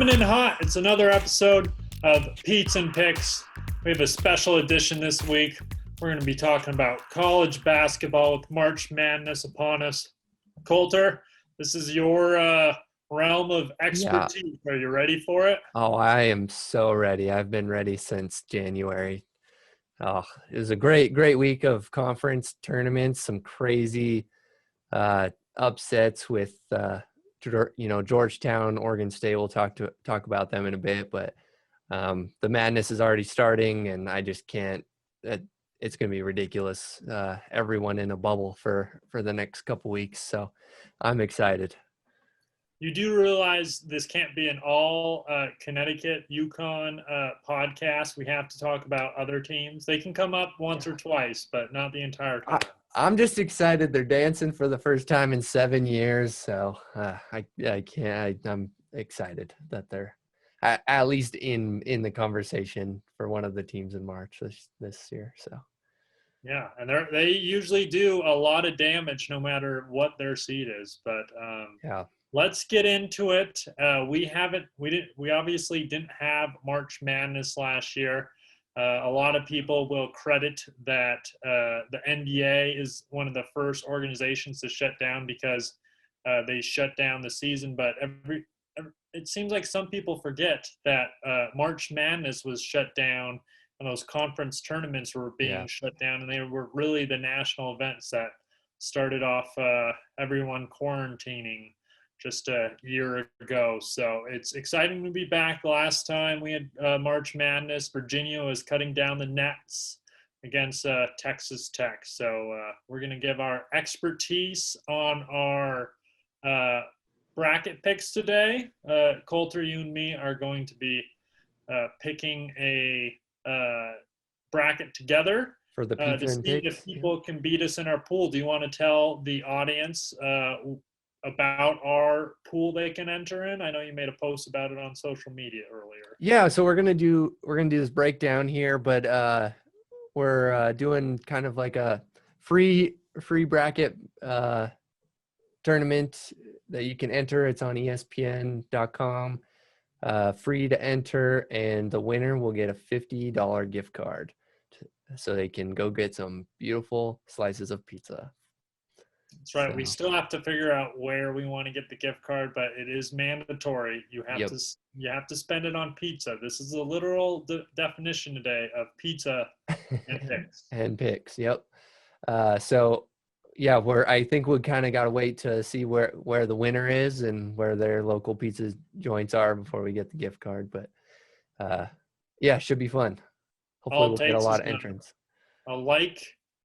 Coming in hot. It's another episode of Pete's and Picks. We have a special edition this week. We're going to be talking about college basketball with March Madness upon us. Colter, this is your realm of expertise. Yeah. Are you ready for it? Oh, I am so ready. I've been ready since January. Oh, it was a great week of conference tournaments, some crazy upsets with Georgetown, Oregon State. We'll talk about them in a bit, but the madness is already starting, and I just can't. It's going to be ridiculous. Everyone in a bubble for the next couple weeks, so I'm excited. You do realize this can't be an all Connecticut, UConn podcast. We have to talk about other teams. They can come up once or twice, but not the entire time. I'm just excited. They're dancing for the first time in 7 years, so I can't. I'm excited that they're at least in the conversation for one of the teams in March this year. So. Yeah, and they usually do a lot of damage no matter what their seed is. But yeah. Let's get into it. We obviously didn't have March Madness last year. A lot of people will credit that the NBA is one of the first organizations to shut down because they shut down the season. But it seems like some people forget that March Madness was shut down and those conference tournaments were being shut down, and they were really the national events that started off everyone quarantining just a year ago. So it's exciting to be back. Last time we had March Madness, Virginia was cutting down the nets against Texas Tech. So we're going to give our expertise on our bracket picks today. Colter, you and me are going to be picking a bracket together for the pizza to and see picks. If people can beat us in our pool. Do you want to tell the audience about our pool they can enter in? I know you made a post about it on social media earlier. Yeah, so we're gonna do this breakdown here, but we're doing kind of like a free bracket tournament that you can enter. It's on ESPN.com. Free to enter, and the winner will get a $50 gift card so they can go get some beautiful slices of pizza. That's right. So, we still have to figure out where we want to get the gift card, but it is mandatory. You have to spend it on pizza. This is a literal definition today of pizza and picks. And picks. Yep. So yeah, I think we kind of got to wait to see where the winner is and where their local pizza joints are before we get the gift card. But yeah, should be fun. Hopefully we'll get a lot of entrants. A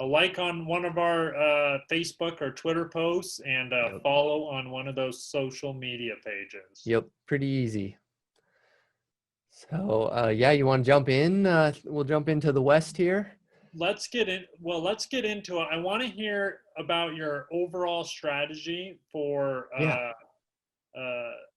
like on one of our Facebook or Twitter posts, and follow on one of those social media pages. Yep, pretty easy. So yeah, you want to jump in? We'll jump into the West here. Let's get into it. I want to hear about your overall strategy for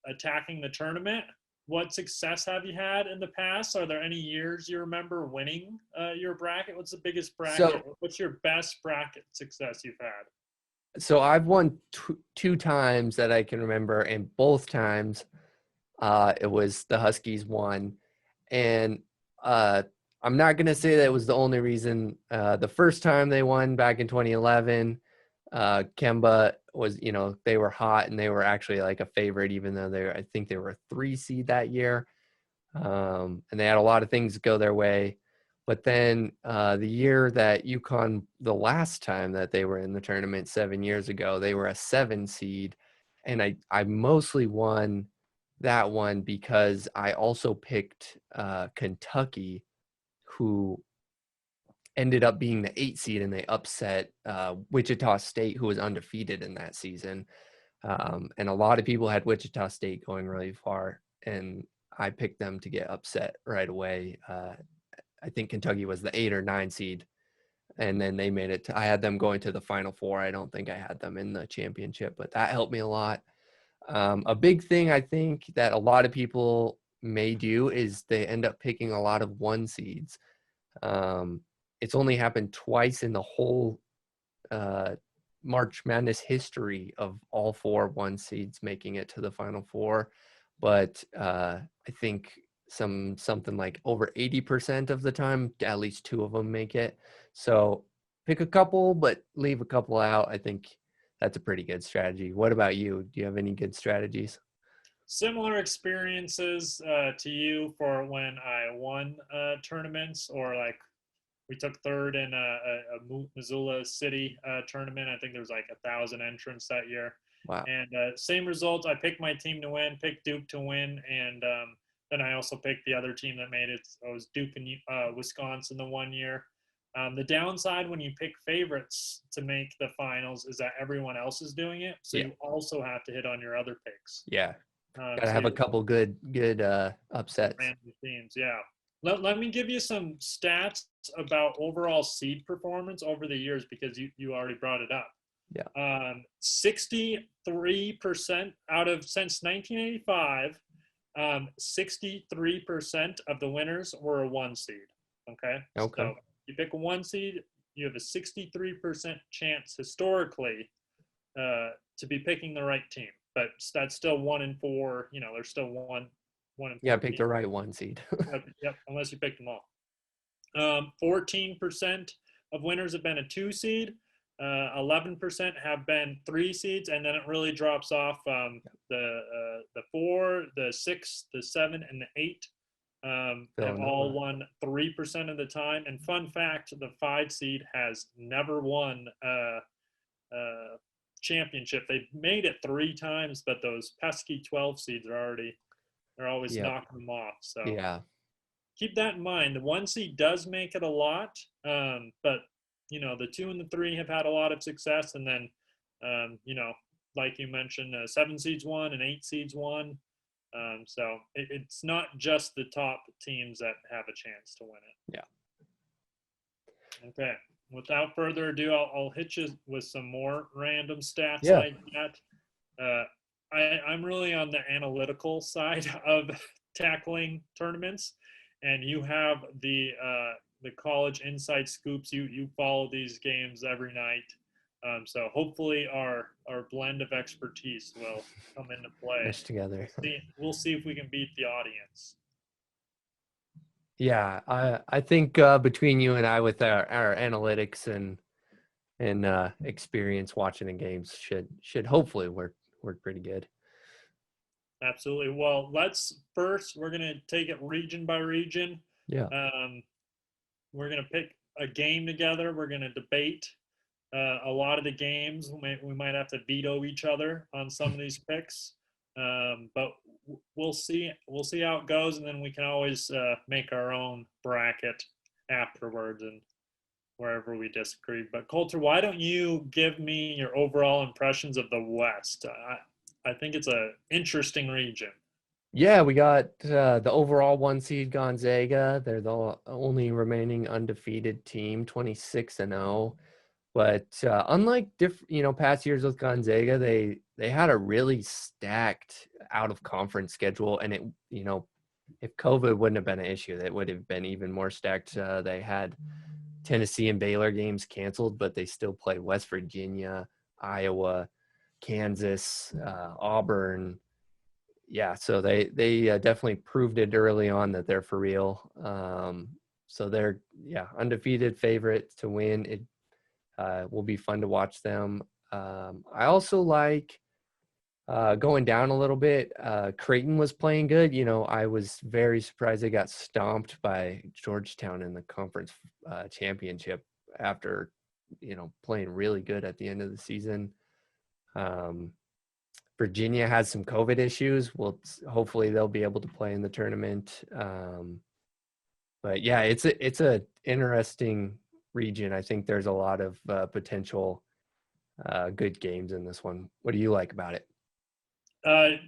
attacking the tournament. What success have you had in the past? Are there any years you remember winning your bracket? What's the biggest bracket? What's your best bracket success you've had? So I've won two times that I can remember, and both times it was the Huskies won. And I'm not going to say that was the only reason. The first time they won back in 2011, Kemba was, they were hot and they were actually like a favorite, even though I think they were a 3 seed that year. And they had a lot of things go their way. But then the year that UConn, the last time that they were in the tournament 7 years ago, they were a 7 seed. And I mostly won that one because I also picked Kentucky, who ended up being the 8 seed, and they upset Wichita State, who was undefeated in that season. And a lot of people had Wichita State going really far, and I picked them to get upset right away. I think Kentucky was the 8 or 9 seed, and then they made it I had them going to the Final Four. I don't think I had them in the championship, but that helped me a lot. A big thing I think that a lot of people may do is they end up picking a lot of 1 seeds. It's only happened twice in the whole March Madness history of all 4 1 seeds making it to the Final Four. but I think something like over 80% of the time, at least 2 of them make it. So pick a couple, but leave a couple out. I think that's a pretty good strategy. What about you? Do you have any good strategies? Similar experiences to you for when I won tournaments, or like we took third in a Missoula City tournament. I think there was like 1,000 entrants that year. Wow. And same result. I picked my team to win, picked Duke to win, and then I also picked the other team that made it. It was Duke and Wisconsin the one year. The downside when you pick favorites to make the finals is that everyone else is doing it, so you also have to hit on your other picks. Yeah, gotta have a couple good upsets. Random teams, yeah. Let me give you some stats about overall seed performance over the years, because you already brought it up. Yeah. 63% since 1985, 63% of the winners were a 1 seed. Okay. So you pick a 1 seed, you have a 63% chance historically to be picking the right team. But that's still 1 in 4. You know, there's still one in 4. Yeah, pick the right 1 seed. Yep, unless you pick them all. 14% of winners have been a 2 seed. 11% have been 3 seeds, and then it really drops off. The 4, the 6, the 7, and the 8 have all won 3% of the time. And fun fact, the 5 seed has never won a championship. They've made it 3 times, but those pesky 12 seeds they're always knocking them off. So keep that in mind. The 1 seed does make it a lot, but you know, the 2 and the 3 have had a lot of success, and then you know, like you mentioned, 7 seeds won and 8 seeds won. So it's not just the top teams that have a chance to win it. Yeah. Okay. Without further ado, I'll hit you with some more random stats like that. I'm really on the analytical side of tackling tournaments, and you have the college inside scoops. You follow these games every night. So hopefully our blend of expertise will come into play. Mesh together. We'll see if we can beat the audience. Yeah, I think between you and I, with our analytics and experience watching the games, should hopefully work pretty good. Absolutely. Well, we're gonna take it region by region. Yeah. We're gonna pick a game together. We're gonna debate a lot of the games. We might have to veto each other on some of these picks, but we'll see how it goes, and then we can always make our own bracket afterwards and wherever we disagree. But Colter, why don't you give me your overall impressions of the West? I think it's an interesting region. Yeah, we got the overall 1 seed Gonzaga. They're the only remaining undefeated team, 26-0. But unlike past years with Gonzaga, they had a really stacked out of conference schedule, and it if COVID wouldn't have been an issue, that would have been even more stacked. They had Tennessee and Baylor games canceled, but they still played West Virginia, Iowa, Kansas, Auburn. Yeah, so they definitely proved it early on that they're for real. So they're undefeated favorite to win. It will be fun to watch them. I also like going down a little bit. Creighton was playing good. I was very surprised they got stomped by Georgetown in the conference championship after playing really good at the end of the season. Virginia has some COVID issues. Hopefully they'll be able to play in the tournament. But yeah, it's a interesting region. I think there's a lot of potential good games in this one. What do you like about it? I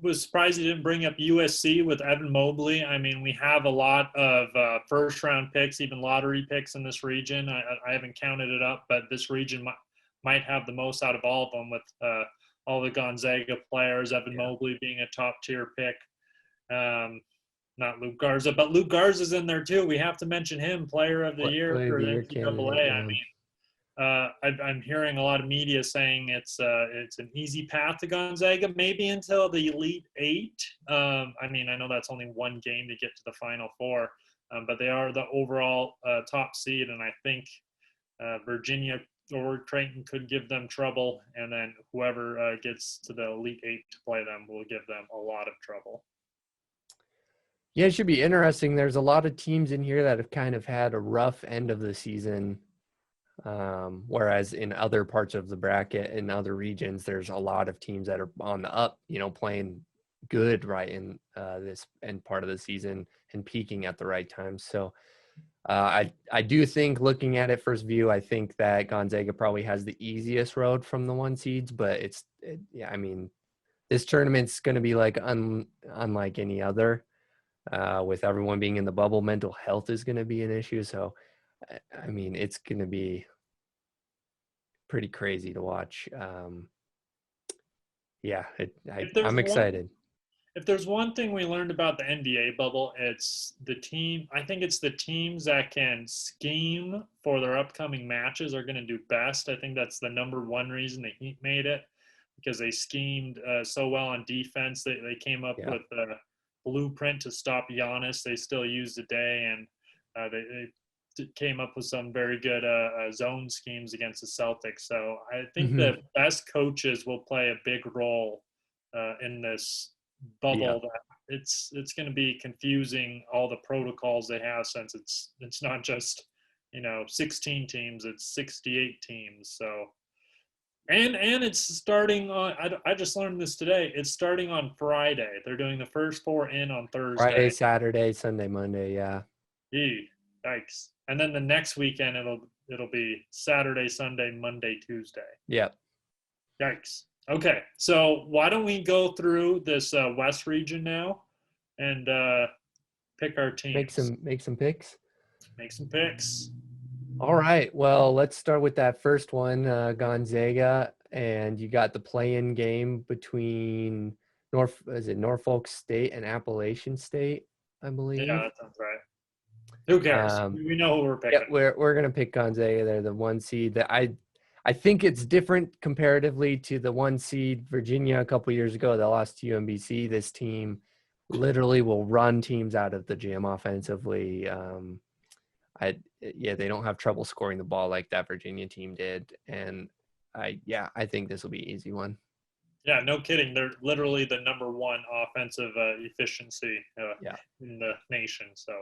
was surprised you didn't bring up USC with Evan Mobley. I mean, we have a lot of first-round picks, even lottery picks in this region. I haven't counted it up, but this region might have the most out of all of them, with all the Gonzaga players, Evan Mobley being a top-tier pick. Not Luke Garza, but Luke Garza's in there too. We have to mention him, player of the year for the NCAA. I mean, I'm hearing a lot of media saying it's an easy path to Gonzaga, maybe until the Elite Eight. I mean, I know that's only one game to get to the Final Four, but they are the overall top seed, and I think Virginia or Creighton could give them trouble, and then whoever gets to the Elite Eight to play them will give them a lot of trouble. Yeah, it should be interesting. There's a lot of teams in here that have kind of had a rough end of the season, whereas in other parts of the bracket, in other regions, there's a lot of teams that are on the up, playing good right in this end part of the season and peaking at the right time. So I do think, looking at it first view, I think that Gonzaga probably has the easiest road from the 1 seeds, but I mean, this tournament's going to be like unlike any other. With everyone being in the bubble, mental health is going to be an issue. So, I mean, it's going to be pretty crazy to watch. I'm excited. If there's one thing we learned about the NBA bubble, it's the team. I think it's the teams that can scheme for their upcoming matches are going to do best. I think that's the number one reason the Heat made it, because they schemed so well on defense. They came up with a blueprint to stop Giannis. They still use today, and they came up with some very good zone schemes against the Celtics. So I think the best coaches will play a big role in this bubble. That it's going to be confusing, all the protocols they have, since it's not just 16 teams, it's 68 teams. So and it's starting on, I just learned this today, it's starting on Friday. They're doing the first 4 in on Thursday. Friday, Saturday, Sunday, Monday. Yikes. And then the next weekend it'll be Saturday, Sunday, Monday, Tuesday. Yep. Yikes. Okay, so why don't we go through this West region now and pick our teams. Make some picks. Make some picks. All right. Well, let's start with that first one, Gonzaga, and you got the play-in game between Norfolk State and Appalachian State, I believe. Yeah, that sounds right. Who cares? We know who we're picking. Yeah, we're gonna pick Gonzaga. They're the 1 seed. That I think it's different comparatively to the 1 seed Virginia a couple years ago that lost to UMBC. This team literally will run teams out of the gym offensively. They don't have trouble scoring the ball like that Virginia team did. And I think this will be an easy one. Yeah, no kidding. They're literally the number 1 offensive efficiency in the nation. So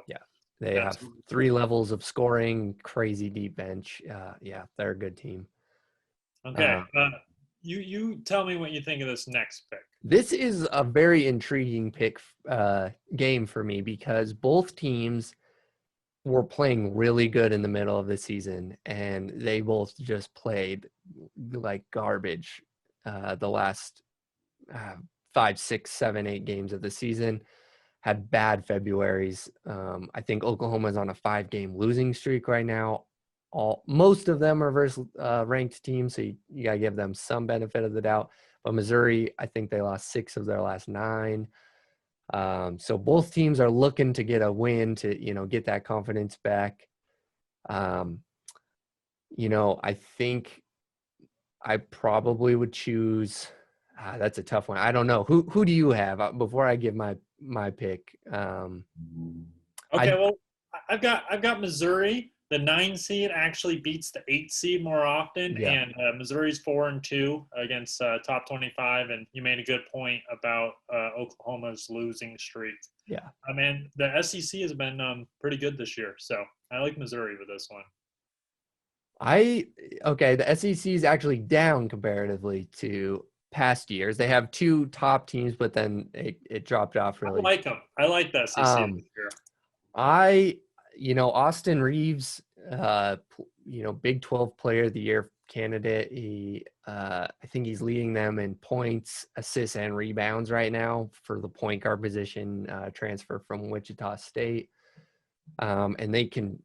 they have 3 levels of scoring, crazy deep bench. They're a good team. Okay. You tell me what you think of this next pick. This is a very intriguing game for me, because both teams were playing really good in the middle of the season, and they both just played like garbage the last 5, 6, 7, 8 games of the season. Had bad Februaries. I think Oklahoma's on a 5-game losing streak right now. Most of them are versus ranked teams, so you got to give them some benefit of the doubt. But Missouri, I think they lost 6 of their last 9. So both teams are looking to get a win to, get that confidence back. I think I probably would choose. That's a tough one. I don't know. Who do you have before I give my pick? Okay, I've got Missouri. The 9 seed actually beats the 8 seed more often, and Missouri's 4-2 against top 25. And you made a good point about Oklahoma's losing streak. Yeah, I mean, the SEC has been pretty good this year, so I like Missouri with this one. The SEC is actually down comparatively to past years. They have 2 top teams, but then it dropped off really. I like them. I like the SEC this year. Austin Reeves, Big 12 Player of the Year candidate. I think he's leading them in points, assists, and rebounds right now for the point guard position, transfer from Wichita State. And they can,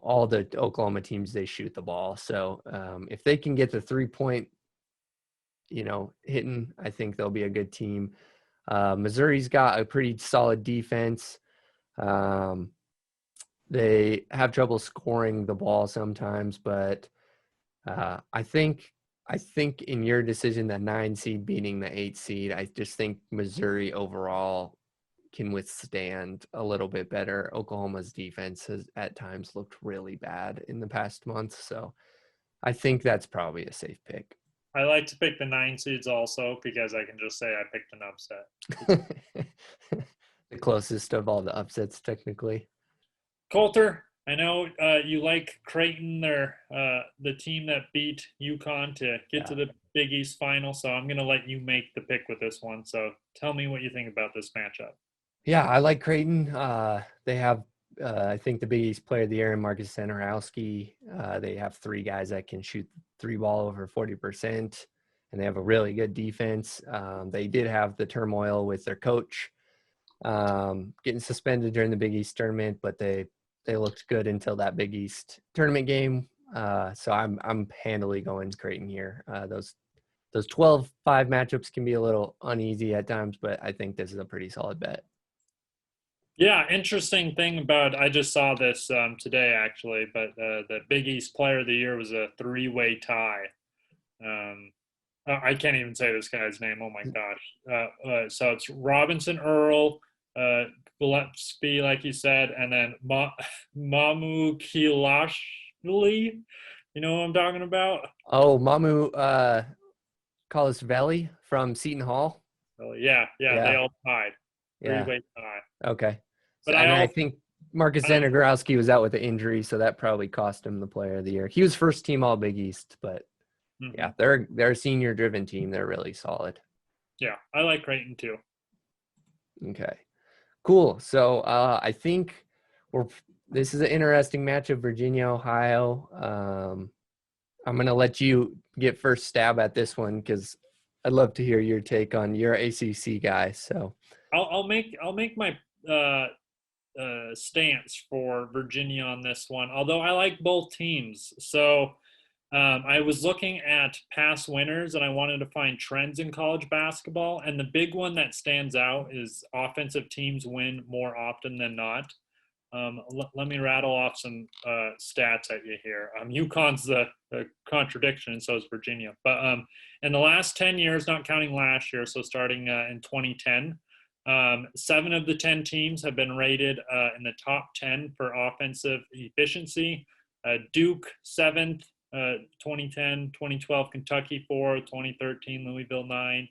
all the Oklahoma teams, they shoot the ball. So if they can get the 3-point, hitting, I think they'll be a good team. Missouri's got a pretty solid defense. They have trouble scoring the ball sometimes, but I think in your decision, the 9 seed beating the 8 seed, I just think Missouri overall can withstand a little bit better. Oklahoma's defense has at times looked really bad in the past month, so I think that's probably a safe pick. I like to pick the 9 seeds also because I can just say I picked an upset. The closest of all the upsets, technically. Colter, I know you like Creighton. They're the team that beat UConn to get to the Big East final. So I'm going to let you make the pick with this one. So tell me what you think about this matchup. Yeah, I like Creighton. They have, I think, the Big East Player of the Year in Marcus Zegarowski. They have 3 guys that can shoot 3 ball over 40%, and they have a really good defense. They did have the turmoil with their coach getting suspended during the Big East tournament, but they looked good until that Big East tournament game. So I'm handily going Creighton here. Those 12-5 matchups can be a little uneasy at times, but I think this is a pretty solid bet. Yeah, interesting thing about, I just saw this today actually, but the Big East Player of the Year was a 3-way tie. I can't even say this guy's name. Oh my gosh. So it's Robinson Earl, Gillespie, like you said, and then Mamu Kilashvili. You know what I'm talking about? Oh, Mamu Kalasveli from Seton Hall. Yeah, they all tied. 3-way tie. Okay. But I think Marcus Zegarowski was out with an injury, so that probably cost him the Player of the Year. He was first team All Big East, but yeah, they're a senior-driven team. They're really solid. Yeah, I like Creighton too. Okay, cool. So I think this is an interesting matchup, Virginia, Ohio. I'm going to let you get first stab at this one because I'd love to hear your take on your ACC guy. So I'll make my stance for Virginia on this one, although I like both teams. So I was looking at past winners and I wanted to find trends in college basketball. And the big one that stands out is offensive teams win more often than not. Let me rattle off some stats at you here. UConn's the contradiction, and so is Virginia. But in the last 10 years, not counting last year, so starting in 2010, 7 of the 10 teams have been rated in the top 10 for offensive efficiency. Duke, 7th, 2010, 2012, Kentucky, 4th, 2013, Louisville, 9th.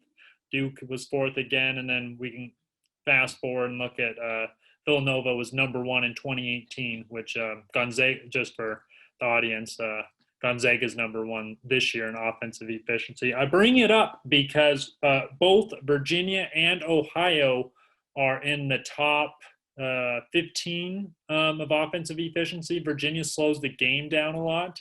Duke was 4th again, and then we can fast forward and look at Villanova was number 1 in 2018, which Gonzaga, just for the audience, Gonzaga is number 1 this year in offensive efficiency. I bring it up because both Virginia and Ohio are in the top 15 of offensive efficiency. Virginia slows the game down a lot.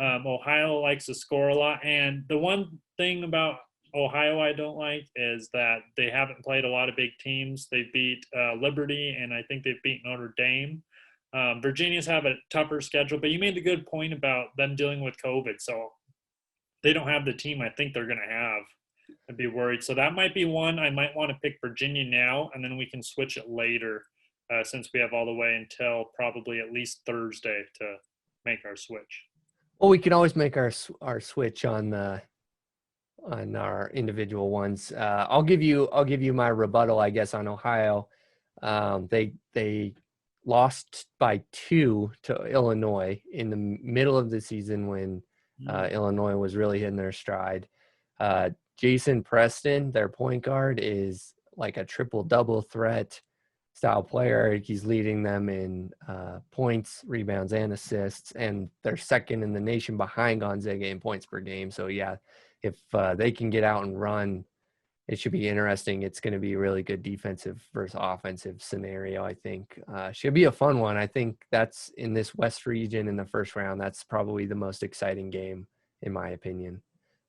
Ohio likes to score a lot. And the one thing about Ohio I don't like is that they haven't played a lot of big teams. They beat Liberty, and I think they've beat Notre Dame. Virginia's have a tougher schedule, but you made the good point about them dealing with COVID. So they don't have the team I think they're going to have. I'd be worried. So that might be one. I might want to pick Virginia now, and then we can switch it later since we have all the way until probably at least Thursday to make our switch. Well, we can always make our switch on our individual ones. I'll give you my rebuttal, I guess, on Ohio. They lost by 2 to Illinois in the middle of the season when Illinois was really hitting their stride. Jason Preston, their point guard, is like a triple-double threat style player. He's leading them in points, rebounds, and assists, and they're second in the nation behind Gonzaga in points per game. So, yeah, if they can get out and run, it should be interesting. It's going to be a really good defensive versus offensive scenario, I think. Should be a fun one. I think that's in this West region in the first round. That's probably the most exciting game, in my opinion.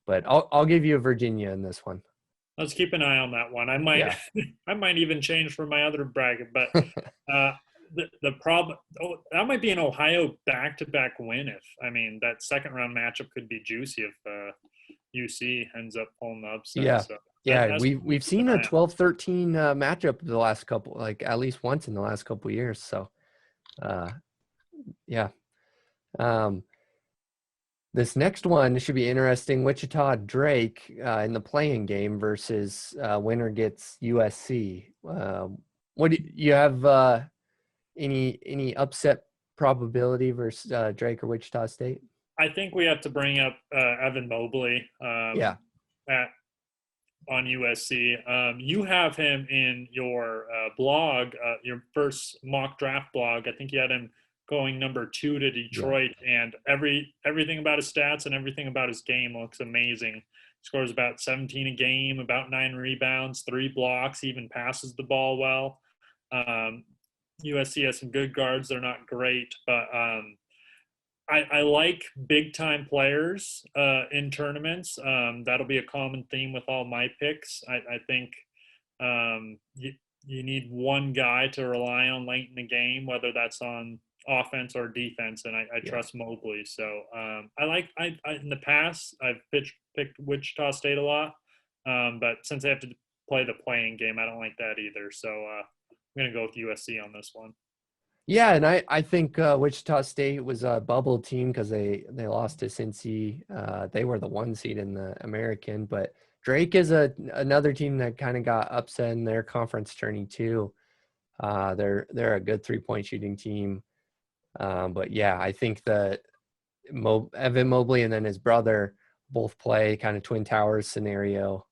But I'll give you a Virginia in this one. Let's keep an eye on that one. I might even change for my other bracket, but the problem that might be an Ohio back-to-back win. That second round matchup could be juicy if UC ends up pulling the upset. Yeah. So We've seen a 12-13 matchup the last couple, like at least once in the last couple of years. So, yeah. This next one should be interesting. Wichita Drake in the playing game versus winner gets USC. What do you have? Any upset probability versus Drake or Wichita State? I think we have to bring up Evan Mobley Yeah. on USC. You have him in your blog, your first mock draft blog. I think you had him going number 2 to Detroit, and everything about his stats and everything about his game looks amazing. Scores about 17 a game, about 9 rebounds, 3 blocks, even passes the ball well. USC has some good guards. They're not great, but I like big-time players in tournaments. That'll be a common theme with all my picks. I think you need one guy to rely on late in the game, whether that's on offense or defense, and I trust Mobley. So I in the past I've picked Wichita State a lot, but since they have to play the playing game, I don't like that either. So I'm gonna go with USC on this one. Yeah, and I think Wichita State was a bubble team because they lost to Cincy. They were the 1 seed in the American, but Drake is another team that kind of got upset in their conference tourney too. They're a good 3-point shooting team. But yeah, I think that Evan Mobley and then his brother both play kind of Twin Towers scenario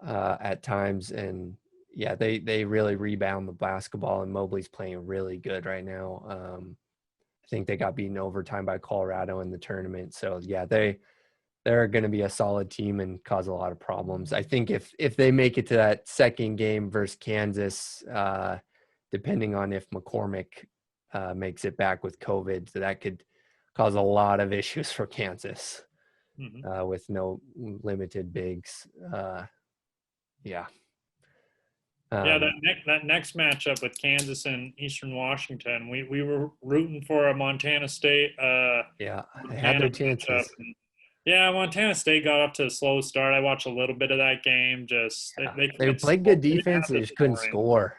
at times, and yeah, they really rebound the basketball, and Mobley's playing really good right now. I think they got beaten overtime by Colorado in the tournament, so yeah, they're going to be a solid team and cause a lot of problems. I think if they make it to that second game versus Kansas, depending on if McCormick makes it back with COVID, so that could cause a lot of issues for Kansas with no limited bigs. Yeah. That next matchup with Kansas and Eastern Washington, we were rooting for a Montana State. They had their chances. Yeah, Montana State got up to a slow start. I watched a little bit of that game. They played good defense. They just couldn't score.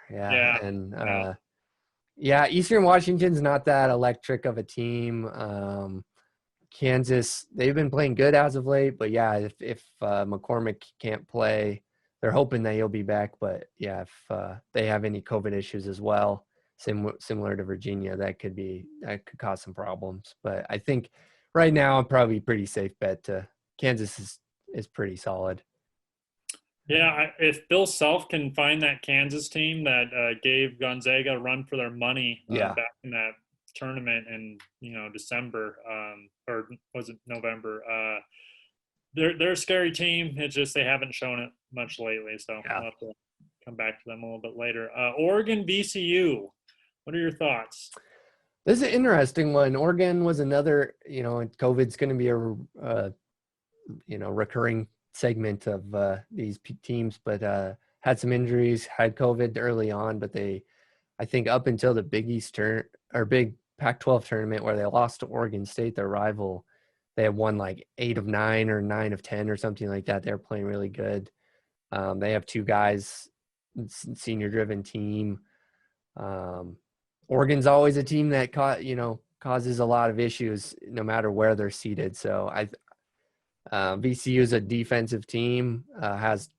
Eastern Washington's not that electric of a team. Kansas, they've been playing good as of late, but yeah, if McCormick can't play, they're hoping that he'll be back. But yeah, if they have any COVID issues as well, similar to Virginia, that could cause some problems. But I think right now, probably pretty safe bet to Kansas is pretty solid. Yeah, if Bill Self can find that Kansas team that gave Gonzaga a run for their money back in that tournament in December or was it November? They're a scary team. It's just they haven't shown it much lately, so I'll have to come back to them a little bit later. Oregon VCU. What are your thoughts? This is an interesting one. Oregon was another, COVID's going to be a recurring segment of these teams, but had some injuries, had COVID early on, but I think up until the Big East Big Pac-12 tournament where they lost to Oregon State, their rival, they had won like 8 of 9 or 9 of 10 or something like that. They're playing really good. They have 2 guys, senior-driven team. Oregon's always a team that causes a lot of issues no matter where they're seated. So VCU is a defensive team, has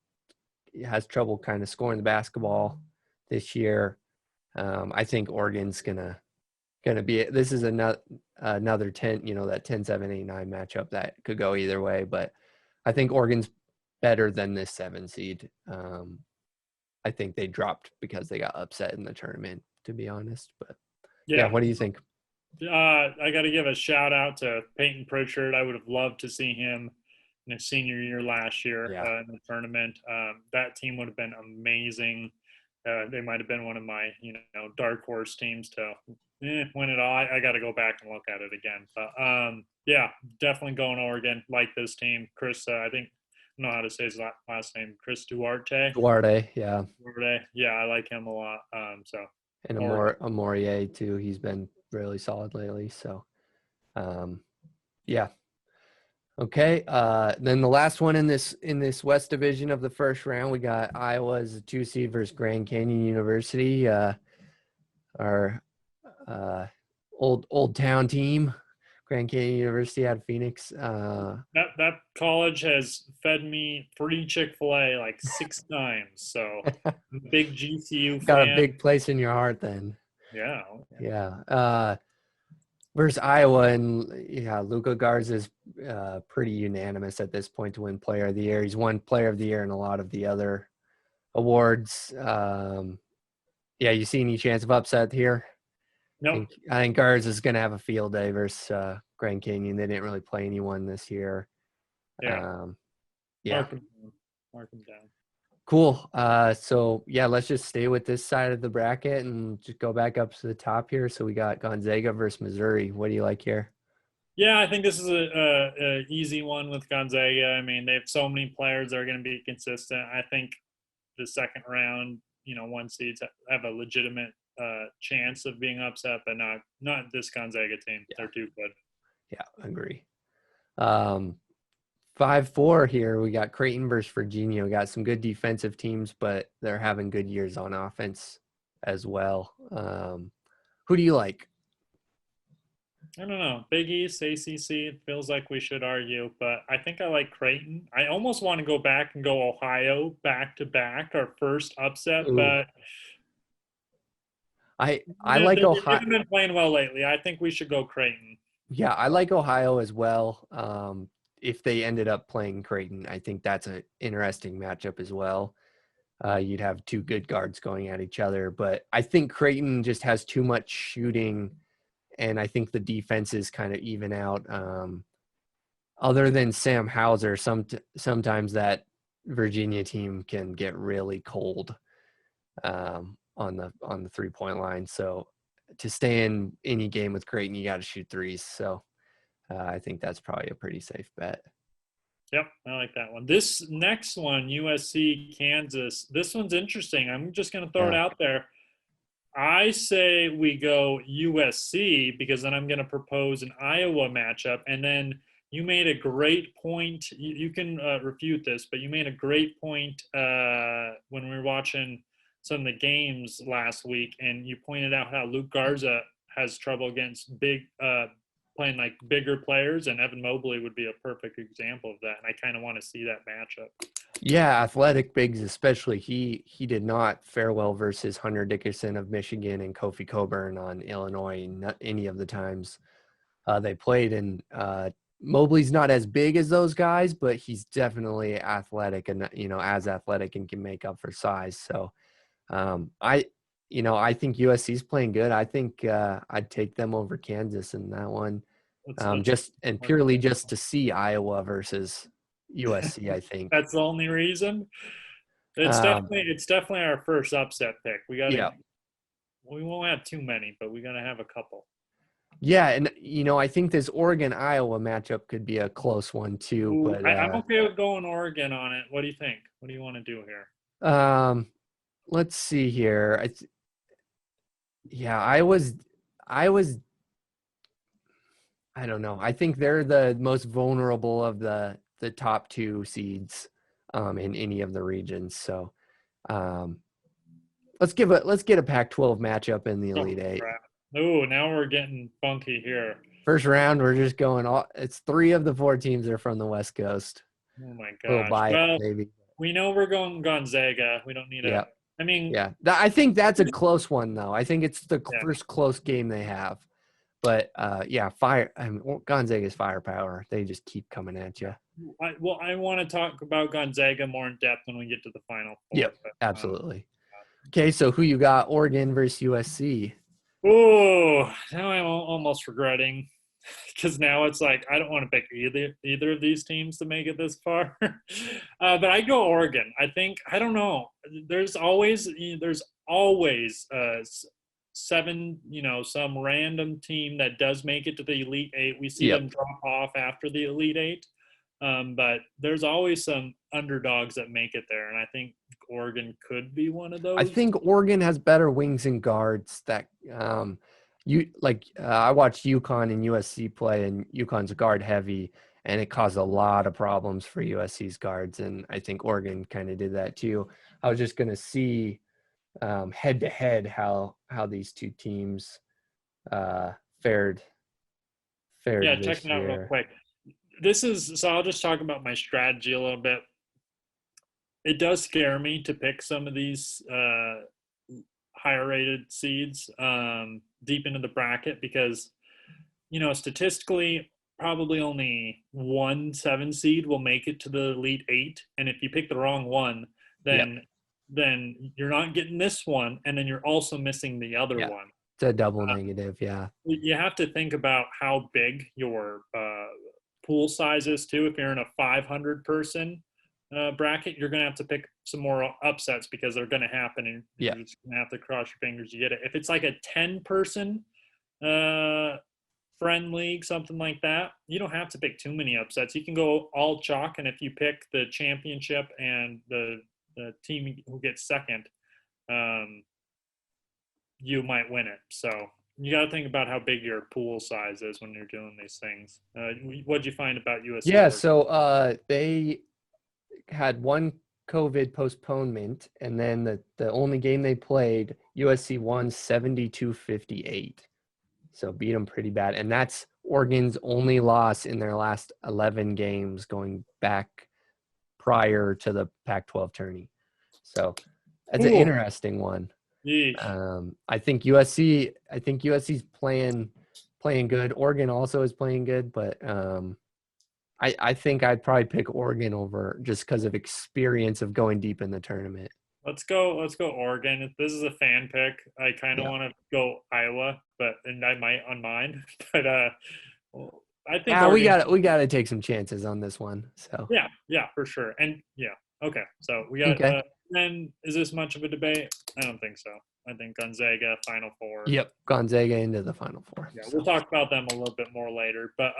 trouble kind of scoring the basketball this year. I think Oregon's gonna be. This is another 10, that 10, 7, 8, 9 matchup that could go either way. But I think Oregon's better than this 7 seed. I think they dropped because they got upset in the tournament, to be honest. But yeah, what do you think? I got to give a shout out to Peyton Pritchard. I would have loved to see him in his senior year last year in the tournament. That team would have been amazing. They might have been one of my dark horse teams to win it all. I got to go back and look at it again. But definitely going Oregon. Like this team, Chris. I think I don't know how to say his last name. Chris Duarte. Duarte, yeah. Duarte, yeah, I like him a lot. And Amorier too. He's been really solid lately. So, Okay. Then the last one in this West Division of the first round, we got Iowa's a 2 seed versus Grand Canyon University. Our old town team, Grand Canyon University out of Phoenix. That college has fed me free Chick-fil-A like 6 times. So I'm a big GCU Got a fan. big place in your heart then. Yeah. Yeah. Versus Iowa, and yeah, Luka Garza is pretty unanimous at this point to win Player of the Year. He's won Player of the Year in a lot of the other awards. Yeah, you see any chance of upset here? Nope. I think Garza is going to have a field day versus Grand Canyon. They didn't really play anyone this year. Yeah. Yeah. Mark them down. Cool. So yeah, let's just stay with this side of the bracket and just go back up to the top here. So we got Gonzaga versus Missouri. What do you like here? Yeah, I think this is a easy one with Gonzaga. I mean, they have so many players that are going to be consistent. I think the second round, one seeds have a legitimate chance of being upset, but not this Gonzaga team. Yeah. They're too good. Yeah, I agree. 5-4 here. We got Creighton versus Virginia. We got some good defensive teams, but they're having good years on offense as well. Who do you like? I don't know. Big East, ACC, it feels like we should argue, but I think I like Creighton. I almost want to go back and go Ohio back-to-back, our first upset, Ooh. But I like Ohio. They haven't been playing well lately. I think we should go Creighton. Yeah, I like Ohio as well. If they ended up playing Creighton, I think that's an interesting matchup as well. You'd have two good guards going at each other, but I think Creighton just has too much shooting, and I think the defenses kind of even out. Other than Sam Hauser, sometimes that Virginia team can get really cold on the 3-point line. So to stay in any game with Creighton, you got to shoot threes. So I think that's probably a pretty safe bet. Yep, I like that one. This next one, USC Kansas, this one's interesting. I'm just going to throw it out there. I say we go USC because then I'm going to propose an Iowa matchup. And then you made a great point. You can refute this, but you made a great point when we were watching some of the games last week, and you pointed out how Luke Garza has trouble against playing like bigger players, and Evan Mobley would be a perfect example of that. And I kind of want to see that matchup. Yeah, athletic bigs especially. He did not fare well versus Hunter Dickinson of Michigan and Kofi Coburn on Illinois, not any of the times they played. And Mobley's not as big as those guys, but he's definitely athletic and, as athletic and can make up for size. So I think USC's playing good. I think I'd take them over Kansas in that one. Purely just to see Iowa versus USC, I think. That's the only reason. It's definitely our first upset pick. We won't have too many, but we're gonna have a couple. Yeah, and I think this Oregon-Iowa matchup could be a close one too. Ooh, but I'm okay with going Oregon on it. What do you think? What do you want to do here? Let's see here. I was. I don't know. I think they're the most vulnerable of the top two seeds in any of the regions. So let's get a Pac-12 matchup in the Elite Eight. Oh, now we're getting funky here. First round, we're just going it's 3 of the 4 teams are from the West Coast. Oh my gosh. Maybe. We know we're going Gonzaga. We don't need a. I mean. Yeah, I think that's a close one though. I think it's the first close game they have. But Gonzaga's firepower. They just keep coming at you. I want to talk about Gonzaga more in depth when we get to the Final Four. Yep, absolutely. Okay, so who you got? Oregon versus USC. Oh, now I'm almost regretting, because now it's like I don't want to pick either of these teams to make it this far. But I go Oregon. I don't know. There's always some random team that does make it to the Elite Eight. We see them drop off after the Elite Eight. But there's always some underdogs that make it there, and I think Oregon could be one of those. I think Oregon has better wings and guards that I watched UConn and USC play, and UConn's guard heavy, and it caused a lot of problems for USC's guards, and I think Oregon kind of did that too. I was just going to see head to head how these two teams fared fared Yeah, this checking out real year. quick. So I'll just talk about my strategy a little bit. It does scare me to pick some of these higher rated seeds deep into the bracket because, statistically, probably only 1 7 seed will make it to the Elite Eight. And if you pick the wrong one, Yep. then you're not getting this one, and then you're also missing the other Yeah. one. It's a double negative. Yeah. You have to think about how big your pool size is too. If you're in a 500 person bracket, you're going to have to pick some more upsets because they're going to happen, and Yeah. you're just going to have to cross your fingers you get it. If it's like a 10 person friend league, something like that, you don't have to pick too many upsets. You can go all chalk, and if you pick the championship and the team who gets second, you might win it. So you got to think about how big your pool size is when you're doing these things. What'd you find about USC? Yeah. So they had one COVID postponement, and then the only game they played, USC won 72-58. So beat them pretty bad. And that's Oregon's only loss in their last 11 games going back prior to the Pac-12 tourney. So that's an interesting one. I think USC's playing good. Oregon also is playing good, but I think I'd probably pick Oregon over just because of experience of going deep in the tournament. Let's go Oregon. If this is a fan pick, I kind of want to go Iowa, and I might on mine. But I think Oregon, we got to take some chances on this one. So yeah, for sure. And yeah, okay. So we got. okay. Then is this much of a debate? I don't think so. I think Gonzaga Final Four. Yep, Gonzaga into the Final Four. Yeah, we'll talk about them a little bit more later. But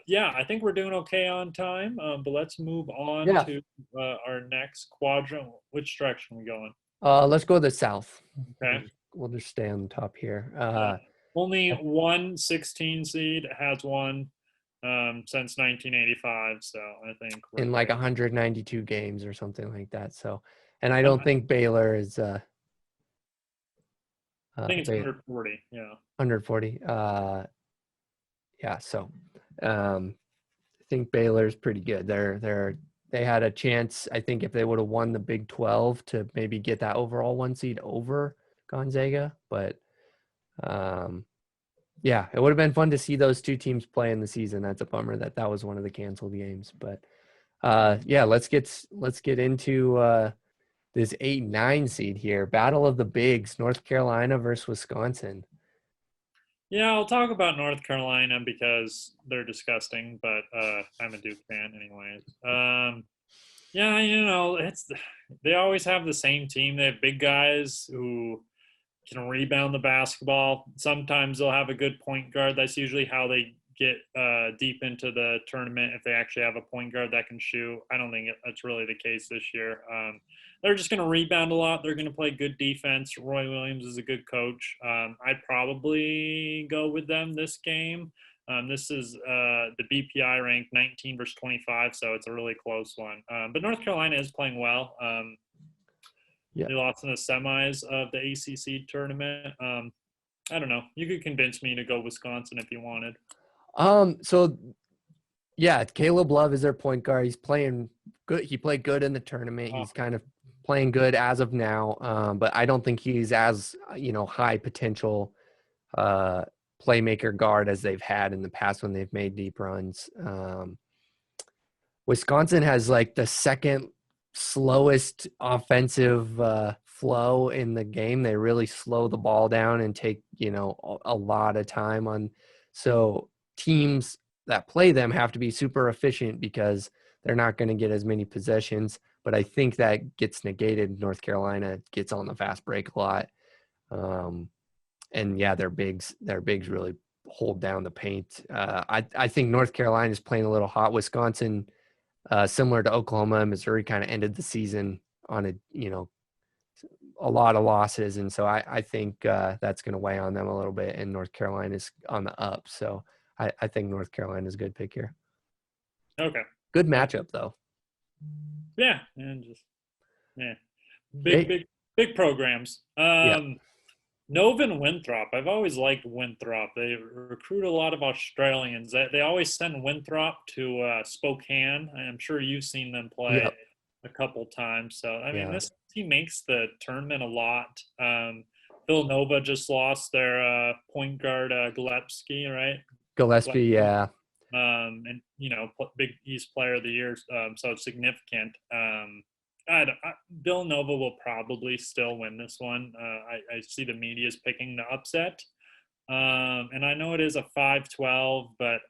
yeah, I think we're doing okay on time. But let's move on to our next quadrant. Which direction are we going? Let's go to the south. Okay. We'll just stay on the top here. Only one 16 seed has won since 1985. So I think in like 192 games or something like that. So, and I don't think Baylor is. I think it's 140. Yeah. 140. Yeah. So, I think Baylor's pretty good. They had a chance. I think if they would have won the Big 12 to maybe get that overall 1 seed over Gonzaga, but yeah, it would have been fun to see those two teams play in the season. That's a bummer that was one of the canceled games. But yeah, let's get into this 8-9 seed here. Battle of the Bigs, North Carolina versus Wisconsin. Yeah, I'll talk about North Carolina because they're disgusting, but I'm a Duke fan anyways. Yeah, they always have the same team. They have big guys who can rebound the basketball. Sometimes they'll have a good point guard. That's usually how they get deep into the tournament, if they actually have a point guard that can shoot. I don't think that's really the case this year. They're just going to rebound a lot. They're going to play good defense. Roy Williams is a good coach. I'd probably go with them this game. This is the BPI ranked 19 versus 25, so it's a really close one. But North Carolina is playing well. Yeah. They lost in the semis of the ACC tournament. I don't know. You could convince me to go Wisconsin if you wanted. So yeah, Caleb Love is their point guard. He's playing good. He played good in the tournament. He's kind of playing good as of now. But I don't think he's as, high potential playmaker guard as they've had in the past when they've made deep runs. Wisconsin has like the second slowest offensive flow in the game. They really slow the ball down and take, a lot of time on. So teams that play them have to be super efficient because they're not going to get as many possessions. But I think that gets negated. North Carolina gets on the fast break a lot. And yeah, their bigs really hold down the paint. I think North Carolina is playing a little hot. Wisconsin, similar to Oklahoma and Missouri, kind of ended the season on a lot of losses. And so I think that's going to weigh on them a little bit, and North Carolina's on the up. So I think North Carolina's a good pick here. Okay. Good matchup though. Yeah. And just, big programs. Nova and Winthrop. I've always liked Winthrop. They recruit a lot of Australians. They always send Winthrop to Spokane. I'm sure you've seen them play Yep. a couple times. So I mean, Yeah. this team makes the tournament a lot. Villanova just lost their point guard Gillespie, right? Gillespie, yeah. And Big East Player of the Year, so it's significant. Villanova will probably still win this one. I see the media is picking the upset, and I know it is a 5-12, but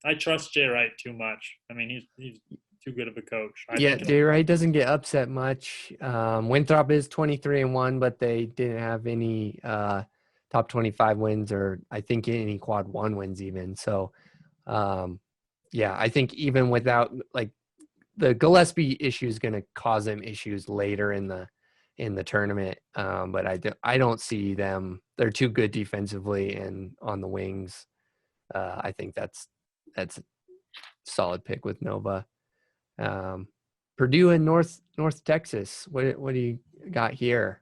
I trust Jay Wright too much. I mean, he's too good of a coach. Yeah, Jay Wright doesn't get upset much. Winthrop is 23-1, but they didn't have any top 25 wins, or I think any quad one wins even. So, yeah, I think even without like the Gillespie issue is going to cause them issues later in the tournament. But I don't see them. They're too good defensively and on the wings. I think that's a solid pick with Nova. Purdue and North Texas. What do you got here?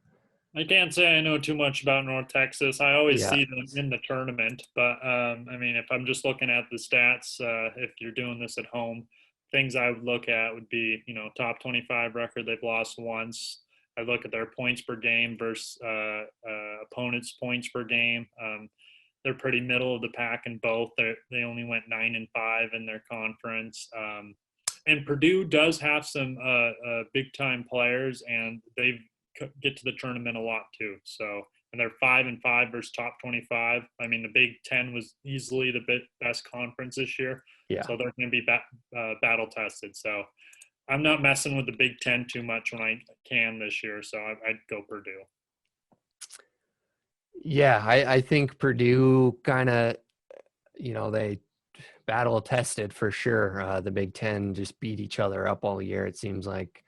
I can't say I know too much about North Texas. I always see them in the tournament, but I mean, if I'm just looking at the stats, if you're doing this at home, things I would look at would be, top 25 record. They've lost once. I look at their points per game versus opponents' points per game. They're pretty middle of the pack in both. They only went 9-5 in their conference. And Purdue does have some big time players, and they get to the tournament a lot too. So, and they're 5-5 versus top 25. I mean, the Big Ten was easily the best conference this year. Yeah. So they're going to be battle tested. So I'm not messing with the Big Ten too much when I can this year. So I'd go Purdue. Yeah, I think Purdue kind of, they battle tested for sure. The Big Ten just beat each other up all year, it seems like.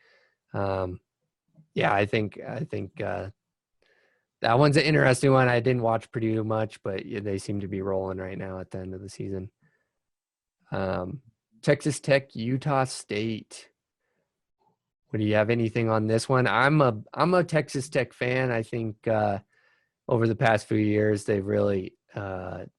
Yeah, I think that one's an interesting one. I didn't watch Purdue much, but they seem to be rolling right now at the end of the season. Texas Tech, Utah State. What do you have anything on this one? I'm a Texas Tech fan. I think over the past few years they've really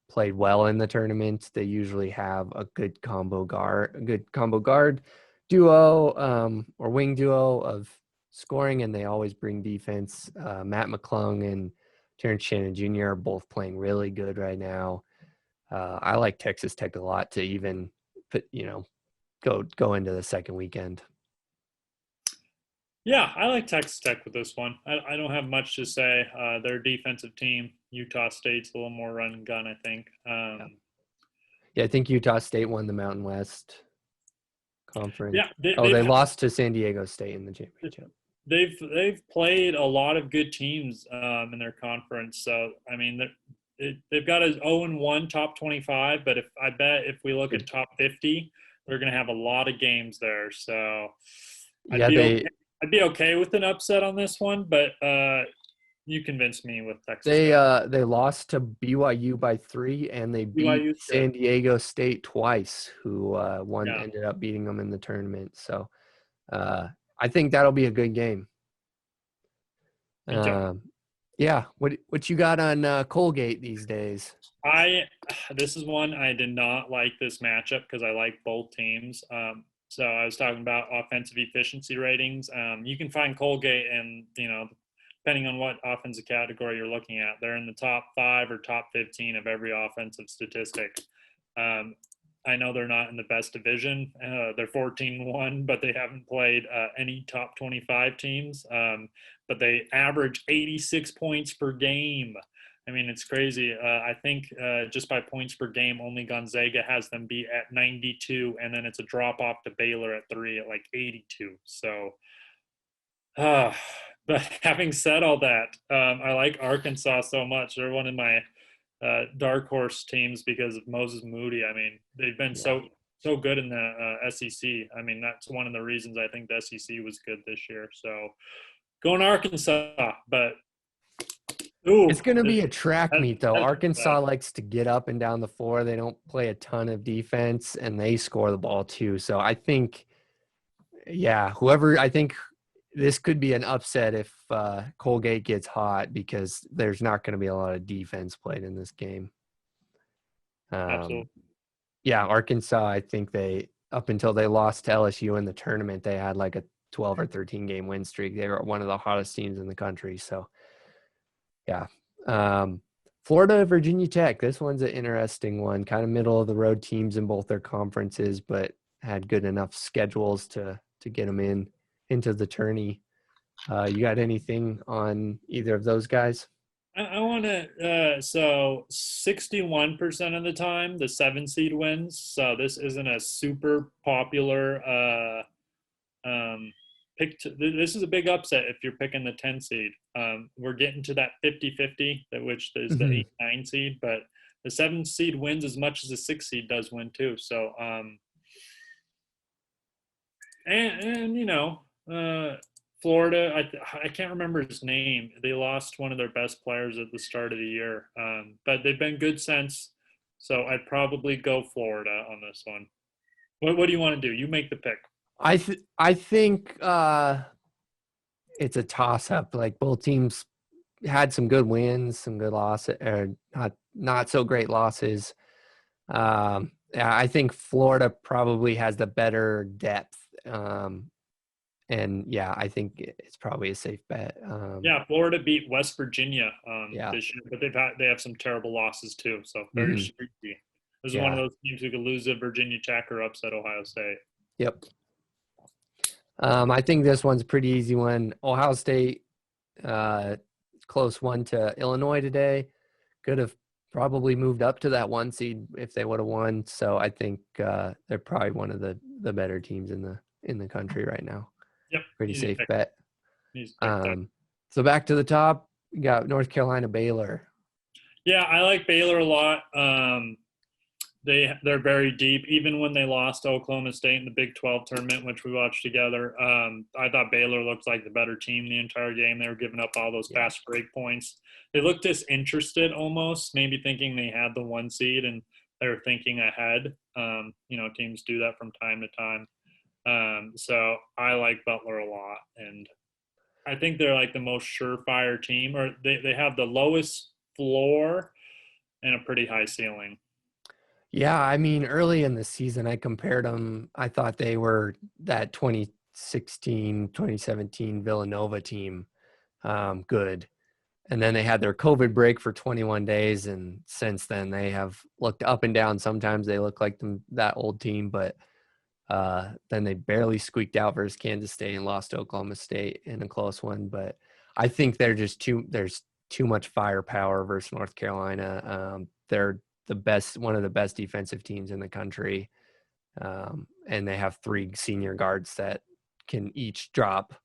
played well in the tournament. They usually have a good combo guard duo or wing duo of scoring, and they always bring defense. Matt McClung and Terrence Shannon Jr. are both playing really good right now. I like Texas Tech a lot to even go into the second weekend. Yeah, I like Texas Tech with this one. I don't have much to say. Their defensive team, Utah State's a little more run and gun, I think. Yeah, I think Utah State won the Mountain West Conference. Yeah, they lost to San Diego State in the championship. They've played a lot of good teams in their conference. So I mean, they've got a 0-1 top 25, but if we look at top 50, they're going to have a lot of games there. So I'd be okay with an upset on this one, but you convinced me with Texas. They lost to BYU by 3, and they beat San Diego State twice, who ended up beating them in the tournament. So I think that'll be a good game. Yeah, what you got on Colgate these days? This is one I did not like this matchup because I like both teams. So I was talking about offensive efficiency ratings. You can find Colgate and, depending on what offensive category you're looking at, they're in the top 5 or top 15 of every offensive statistic. I know they're not in the best division. They're 14-1, but they haven't played any top 25 teams. But they average 86 points per game. I mean, it's crazy. I think just by points per game, only Gonzaga has them beat at 92, and then it's a drop off to Baylor at 3 at like 82. So, but having said all that, I like Arkansas so much. They're one of my dark horse teams because of Moses Moody. I mean, they've been so good in the SEC. I mean, that's one of the reasons I think the SEC was good this year. So, going Arkansas, but. Ooh, it's going to be a track meet, though. Arkansas likes to get up and down the floor. They don't play a ton of defense, and they score the ball, too. So I think, this could be an upset if Colgate gets hot because there's not going to be a lot of defense played in this game. Absolutely. Yeah, Arkansas, I think they, up until they lost to LSU in the tournament, they had like a 12 or 13 game win streak. They were one of the hottest teams in the country. So, yeah. Florida, Virginia Tech. This one's an interesting one. Kind of middle of the road teams in both their conferences, but had good enough schedules to get them into the tourney. You got anything on either of those guys? I want to, so 61% of the time, the 7 seed wins. So this isn't a super popular pick. This is a big upset if you're picking the 10 seed. We're getting to that 50-50, which is the 8-9 seed, but the 7 seed wins as much as the 6 seed does win too. So, Florida, I can't remember his name. They lost one of their best players at the start of the year, but they've been good since. So I'd probably go Florida on this one. What do you want to do? You make the pick. I think it's a toss-up. Like both teams had some good wins, some good losses, or not so great losses. I think Florida probably has the better depth. And yeah, I think it's probably a safe bet. Florida beat West Virginia Yeah. this year, but they have some terrible losses too. So very streaky. This is one of those teams who could lose at Virginia Tech or upset Ohio State. Yep. I think this one's a pretty easy one. Ohio State, close one to Illinois today. Could have probably moved up to that 1 seed if they would have won. So I think they're probably one of the better teams in the country right now. Yep. Pretty safe pick. bet. So back to the top, you got North Carolina, Baylor. Yeah, I like Baylor a lot. They're very deep. Even when they lost to Oklahoma State in the Big 12 tournament, which we watched together, I thought Baylor looked like the better team the entire game. They were giving up all those fast break points. They looked disinterested almost, maybe thinking they had the 1 seed and they were thinking ahead. Teams do that from time to time. So I like Butler a lot, and I think they're like the most surefire team, or they have the lowest floor and a pretty high ceiling. Yeah, I mean, early in the season, I compared them. I thought they were that 2016, 2017 Villanova team, good. And then they had their COVID break for 21 days, and since then they have looked up and down. Sometimes they look like that old team, but then they barely squeaked out versus Kansas State and lost to Oklahoma State in a close one. But I think there's too much firepower versus North Carolina. They're one of the best defensive teams in the country. And they have 3 senior guards that can each drop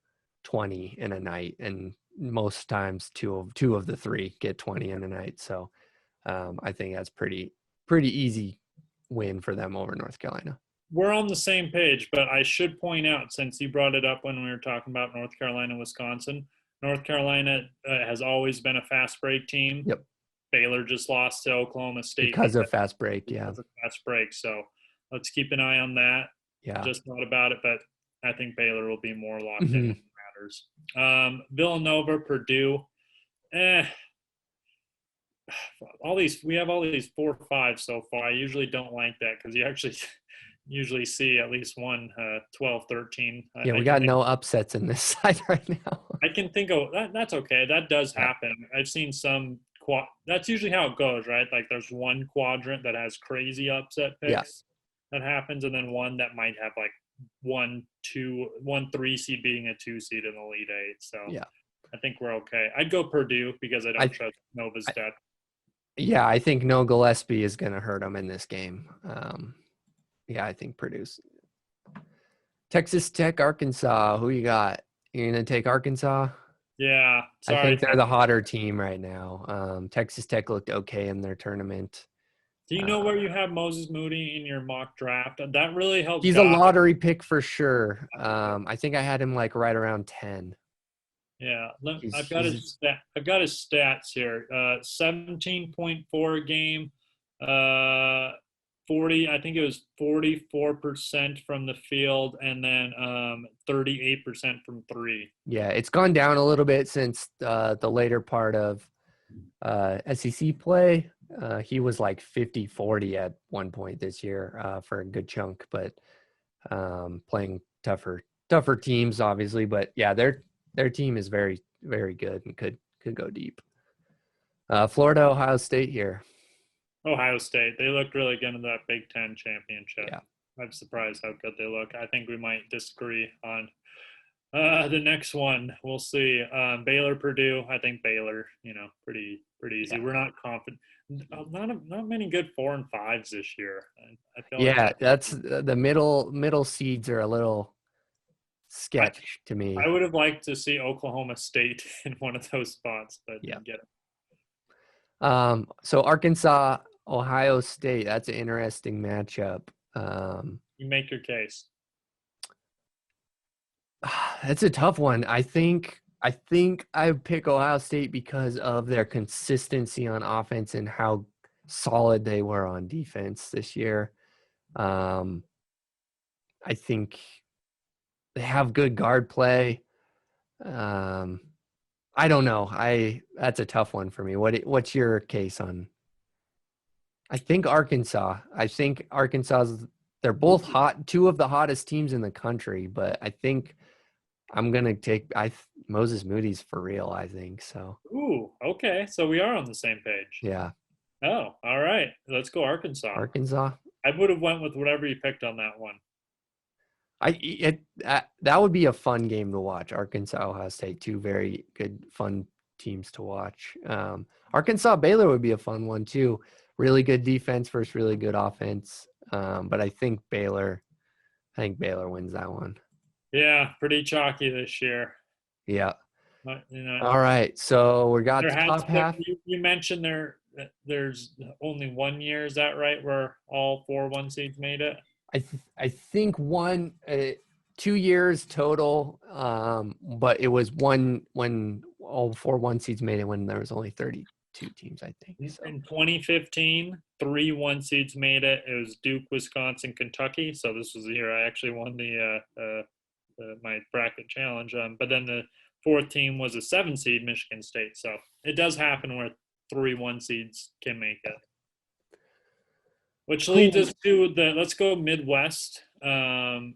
20 in a night. And most times two of the 3 get 20 in a night. So I think that's pretty easy win for them over North Carolina. We're on the same page, but I should point out, since you brought it up when we were talking about North Carolina, Wisconsin, North Carolina has always been a fast break team. Yep. Baylor just lost to Oklahoma State because of fast break. Because of fast break. So let's keep an eye on that. Yeah. Just thought about it, but I think Baylor will be more locked in when it matters. Villanova, Purdue. We have all these 4 or 5 so far. I usually don't like that because you actually usually see at least one 12-13. Yeah, we got no upsets in this side right now. I can think of that. That's okay. That does happen. I've seen some that's usually how it goes, right? Like there's one quadrant that has crazy upset picks that happens, and then one that might have like 1 3 seed beating a 2 seed in the Elite 8. So yeah, I think we're okay. I'd go Purdue because I don't trust Nova's depth. Yeah, I think no Gillespie is going to hurt them in this game. Yeah, I think Purdue's. Texas Tech, Arkansas. Who you got? You're going to take Arkansas? Yeah. Sorry. I think they're the hotter team right now. Texas Tech looked okay in their tournament. Do you know where you have Moses Moody in your mock draft? That really helps. He's a lottery pick for sure. I think I had him like right around 10. Yeah, I've got his stats here. 17.4 a game, 40. I think it was 44% from the field, and then 38% from three. Yeah, it's gone down a little bit since the later part of SEC play. He was like 50-40 at one point this year for a good chunk, but playing tougher teams, obviously. But yeah, their team is very, very good and could go deep. Florida, Ohio State here. Ohio State. They looked really good in that Big Ten championship. Yeah. I'm surprised how good they look. I think we might disagree on the next one. We'll see. Baylor, Purdue. I think Baylor, pretty easy. Yeah. We're not confident. Not many good 4 and 5s this year. I feel like that's the middle seeds are a little sketch to me. I would have liked to see Oklahoma State in one of those spots, but didn't get it. So Arkansas, Ohio State, that's an interesting matchup. You make your case. That's a tough one. I think I pick Ohio State because of their consistency on offense and how solid they were on defense this year. I think they have good guard play. I don't know. That's a tough one for me. What's your case on? I think Arkansas. They're both hot, two of the hottest teams in the country, but I think I'm gonna take Moses Moody's for real, I think so. Ooh, okay. So we are on the same page. Yeah. Oh, all right. Let's go Arkansas. Arkansas. I would have went with whatever you picked on that one. That would be a fun game to watch. Arkansas, Ohio State, two very good, fun teams to watch. Arkansas, Baylor would be a fun one too. Really good defense versus really good offense. But I think Baylor wins that one. Yeah, pretty chalky this year. Yeah. All right. So we got the top half. You mentioned there's only 1 year. Is that right? Where all 4 1 seeds made it? I think 2 years total. But it was one when all 4 1 seeds made it when there was only 32 teams, I think. So. In 2015, 3 1 seeds made it. It was Duke, Wisconsin, Kentucky. So this was the year I actually won my bracket challenge. But then the 4th team was a 7 seed, Michigan State. So it does happen where 3 1 seeds can make it. Which leads us to let's go Midwest. Okay.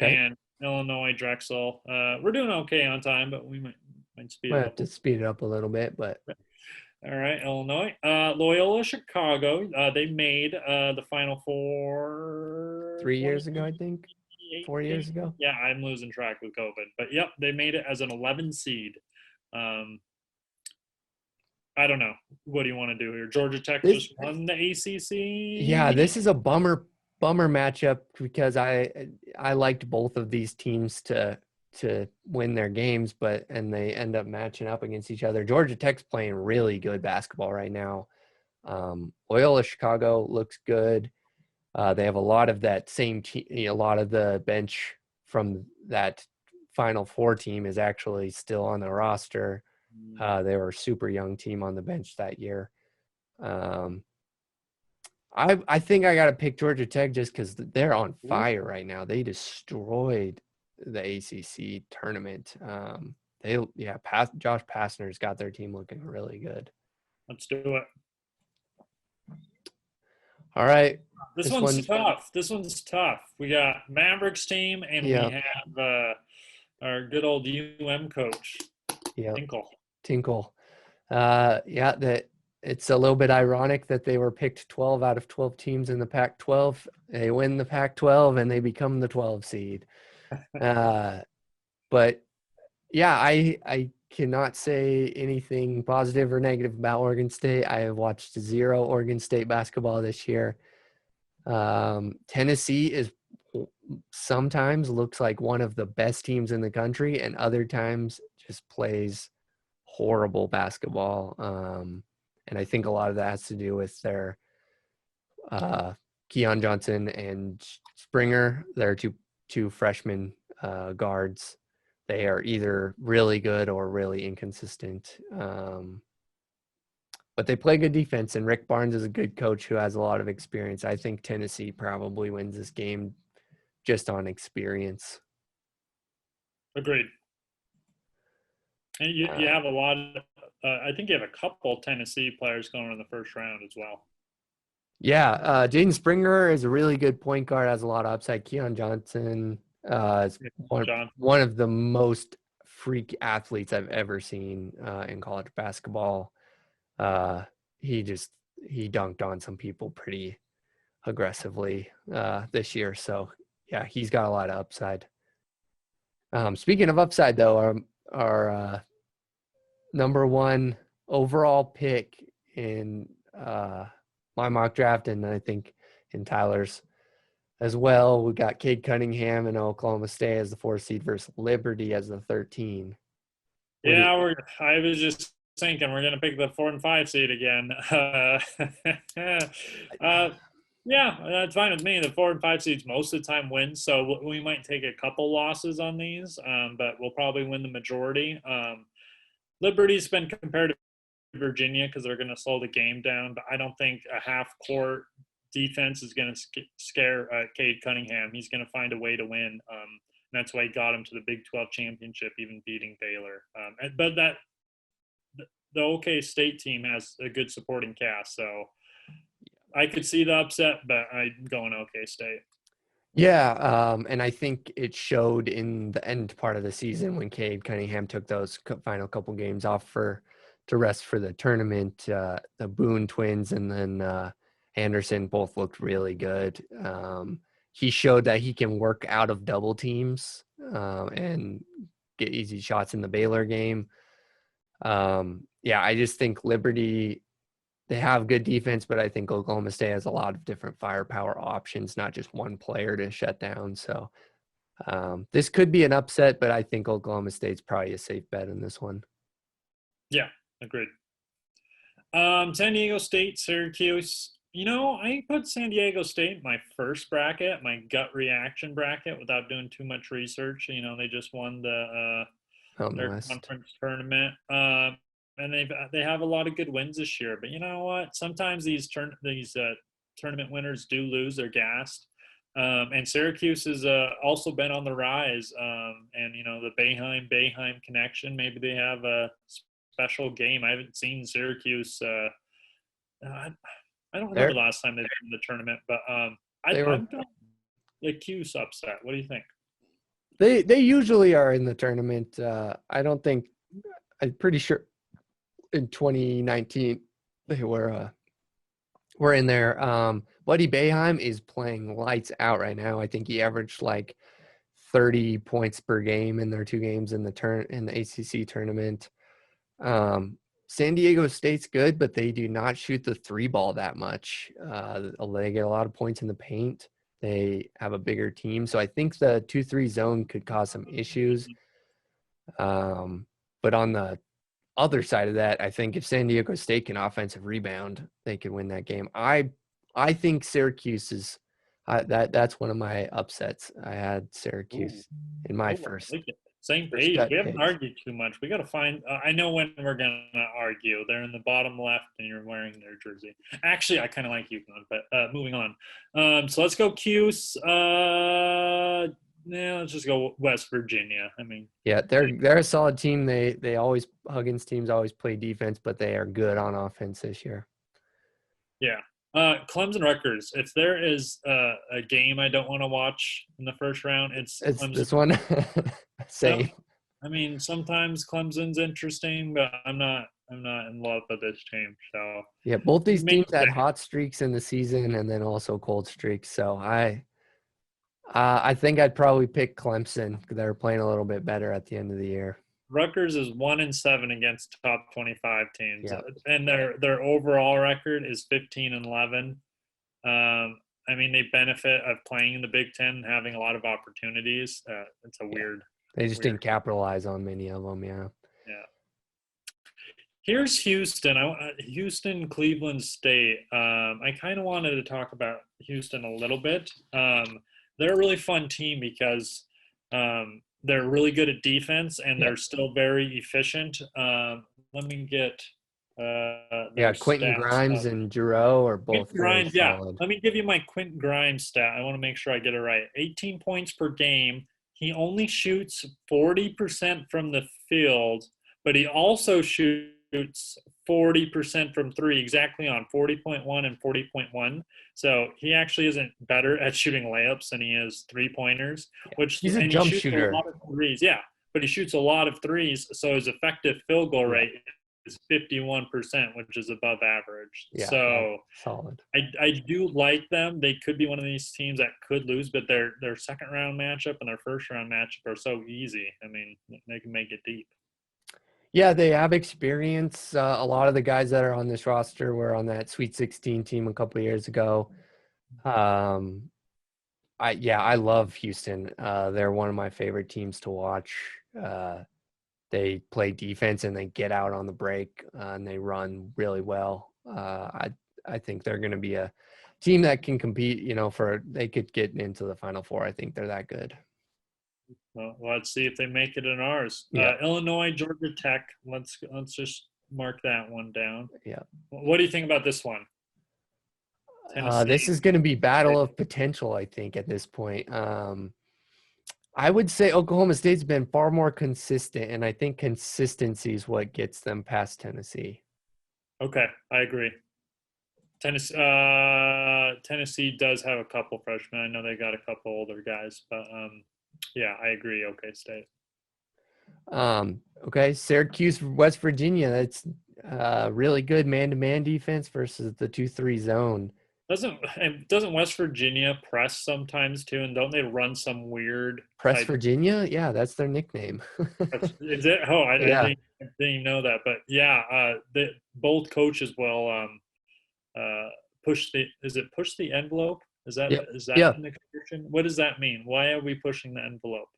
And Illinois, Drexel. We're doing okay on time, but we might speed it up. Have to speed it up a little bit, but. All right, Illinois. Loyola Chicago. They made the Final Four 3 years ago, I think. 4 years ago. Yeah, I'm losing track with COVID. But, yep, they made it as an 11 seed. I don't know. What do you want to do here? Georgia Tech just won the ACC? Yeah, this is a bummer matchup because I liked both of these teams to win their games, and they end up matching up against each other. Georgia Tech's playing really good basketball right now. Loyola Chicago looks good. They have a lot of that same team. A lot of the bench from that Final Four team is actually still on the roster. They were a super young team on the bench that year. I think I got to pick Georgia Tech just because they're on fire right now. They destroyed the ACC tournament. Josh Pastner's got their team looking really good. Let's do it. All right. This one's tough. This one's tough. We got Mavericks team, and we have our good old coach, Tinkle. It's a little bit ironic that they were picked 12 out of 12 teams in the Pac-12. They win the Pac-12 and they become the 12 seed. But yeah, I cannot say anything positive or negative about Oregon State. I have watched 0 Oregon State basketball this year. Tennessee sometimes looks like one of the best teams in the country, and other times just plays horrible basketball. And I think a lot of that has to do with their Keon Johnson and Springer. They're two freshman guards. They are either really good or really inconsistent. But but they play good defense, and Rick Barnes is a good coach who has a lot of experience. I think Tennessee probably wins this game just on experience. Agreed. And you have a lot of, I think you have a couple Tennessee players going in the first round as well. Yeah, Jaden Springer is a really good point guard, has a lot of upside. Keon Johnson is one of the most freak athletes I've ever seen in college basketball. He dunked on some people pretty aggressively this year. So, yeah, he's got a lot of upside. Speaking of upside, though, our number one overall pick in my mock draft, and I think in Tyler's as well, we got Cade Cunningham and Oklahoma State as the 4 seed versus Liberty as the 13. Yeah, I was just thinking we're going to pick the 4 and 5 seed again. Yeah, that's fine with me. The 4 and 5 seeds most of the time win, so we might take a couple losses on these, but we'll probably win the majority. Liberty's been compared to Virginia because they're going to slow the game down, but I don't think a half-court defense is going to scare Cade Cunningham. He's going to find a way to win. And that's why he got him to the Big 12 championship, even beating Baylor. But the OK State team has a good supporting cast, so I could see the upset, but I'm going OK State. Yeah, and I think it showed in the end part of the season when Cade Cunningham took those final couple games off to rest for the tournament. The Boone twins and then Anderson both looked really good. He showed that he can work out of double teams and get easy shots in the Baylor game. Yeah, I just think Liberty, they have good defense, but I think Oklahoma State has a lot of different firepower options, not just one player to shut down. So this could be an upset, but I think Oklahoma State's probably a safe bet in this one. Yeah, agreed. San Diego State, Syracuse. I put San Diego State in my first bracket, my gut reaction bracket, without doing too much research. They just won their conference tournament. And they have a lot of good wins this year. But you know what? Sometimes these tournament winners do lose. They're gassed. And Syracuse has also been on the rise. And the Boeheim connection. Maybe they have a special game. I haven't seen Syracuse. I don't remember the last time they've been in the tournament. But I'm going the Cuse upset. What do you think? They usually are in the tournament. I'm pretty sure in 2019 they were in there. Buddy Boeheim is playing lights out right now. I think he averaged like 30 points per game in their 2 games in the ACC tournament. San Diego State's good, but they do not shoot the 3 ball that much. They get a lot of points in the paint. They have a bigger team. So I think the 2-3 zone could cause some issues. But on the other side of that, I think if San Diego State can offensive rebound, they can win that game. I think Syracuse is that's one of my upsets. I had Syracuse in my first. Same page. We haven't argued too much. We got to find. I know when we're gonna argue. They're in the bottom left, and you're wearing their jersey. Actually, I kind of like UConn, but moving on. So let's go Cuse. Let's just go West Virginia. Yeah, they're a solid team. They always Huggins teams always play defense, but they are good on offense this year. Yeah. Clemson Records. If there is a game I don't want to watch in the first round, it's Clemson. This one. Same. Sometimes Clemson's interesting, but I'm not in love with this team. So yeah, both these teams had hot streaks in the season and then also cold streaks. So I think I'd probably pick Clemson because they're playing a little bit better at the end of the year. Rutgers is 1-7 against top 25 teams, yep. And their overall record is 15-11. They benefit of playing in the Big Ten and having a lot of opportunities. It's a weird. They just didn't capitalize on many of them. Yeah. Yeah. Here's Houston. Houston, Cleveland State. I kind of wanted to talk about Houston a little bit. They're a really fun team because they're really good at defense and they're still very efficient. Let me get Yeah, their Quentin stats Grimes up. and Giroux are both Quentin very Grimes, yeah. solid. Let me give you my Quentin Grimes stat. I want to make sure I get it right. 18 points per game. He only shoots 40% from the field, but he also shoots 40% from three, exactly on 40.1 and 40.1. So he actually isn't better at shooting layups than he is three-pointers, He's a and he jump shoots a shooter. lot of threes. Yeah, but he shoots a lot of threes, so his effective field goal Yeah. rate is 51%, which is above average. Yeah, So solid. I do like them. They could be one of these teams that could lose, but their second round matchup and their first round matchup are so easy. I mean, they can make it deep. Yeah, they have experience. A lot of the guys that are on this roster were on that Sweet 16 team a couple of years ago. I love Houston. They're one of my favorite teams to watch. They play defense and they get out on the break and they run really well. I think they're going to be a team that can compete. They could get into the Final Four. I think they're that good. Well, let's see if they make it in ours. Yeah. Illinois, Georgia Tech. Let's just mark that one down. Yeah. What do you think about this one? This is going to be battle of potential, I think, at this point. I would say Oklahoma State's been far more consistent, and I think consistency is what gets them past Tennessee. Okay, I agree. Tennessee does have a couple freshmen. I know they got a couple older guys, but yeah, I agree. Okay, State. Okay, Syracuse, West Virginia. That's really good man-to-man defense versus the 2-3 zone. Doesn't West Virginia press sometimes too, and don't they run some weird Press Virginia? Yeah, that's their nickname. Is it? Oh, I Yeah. didn't know that, but yeah, both coaches will push the. Is it push the envelope? Is that Yep. is that Yeah. an expression? What does that mean? Why are we pushing the envelope?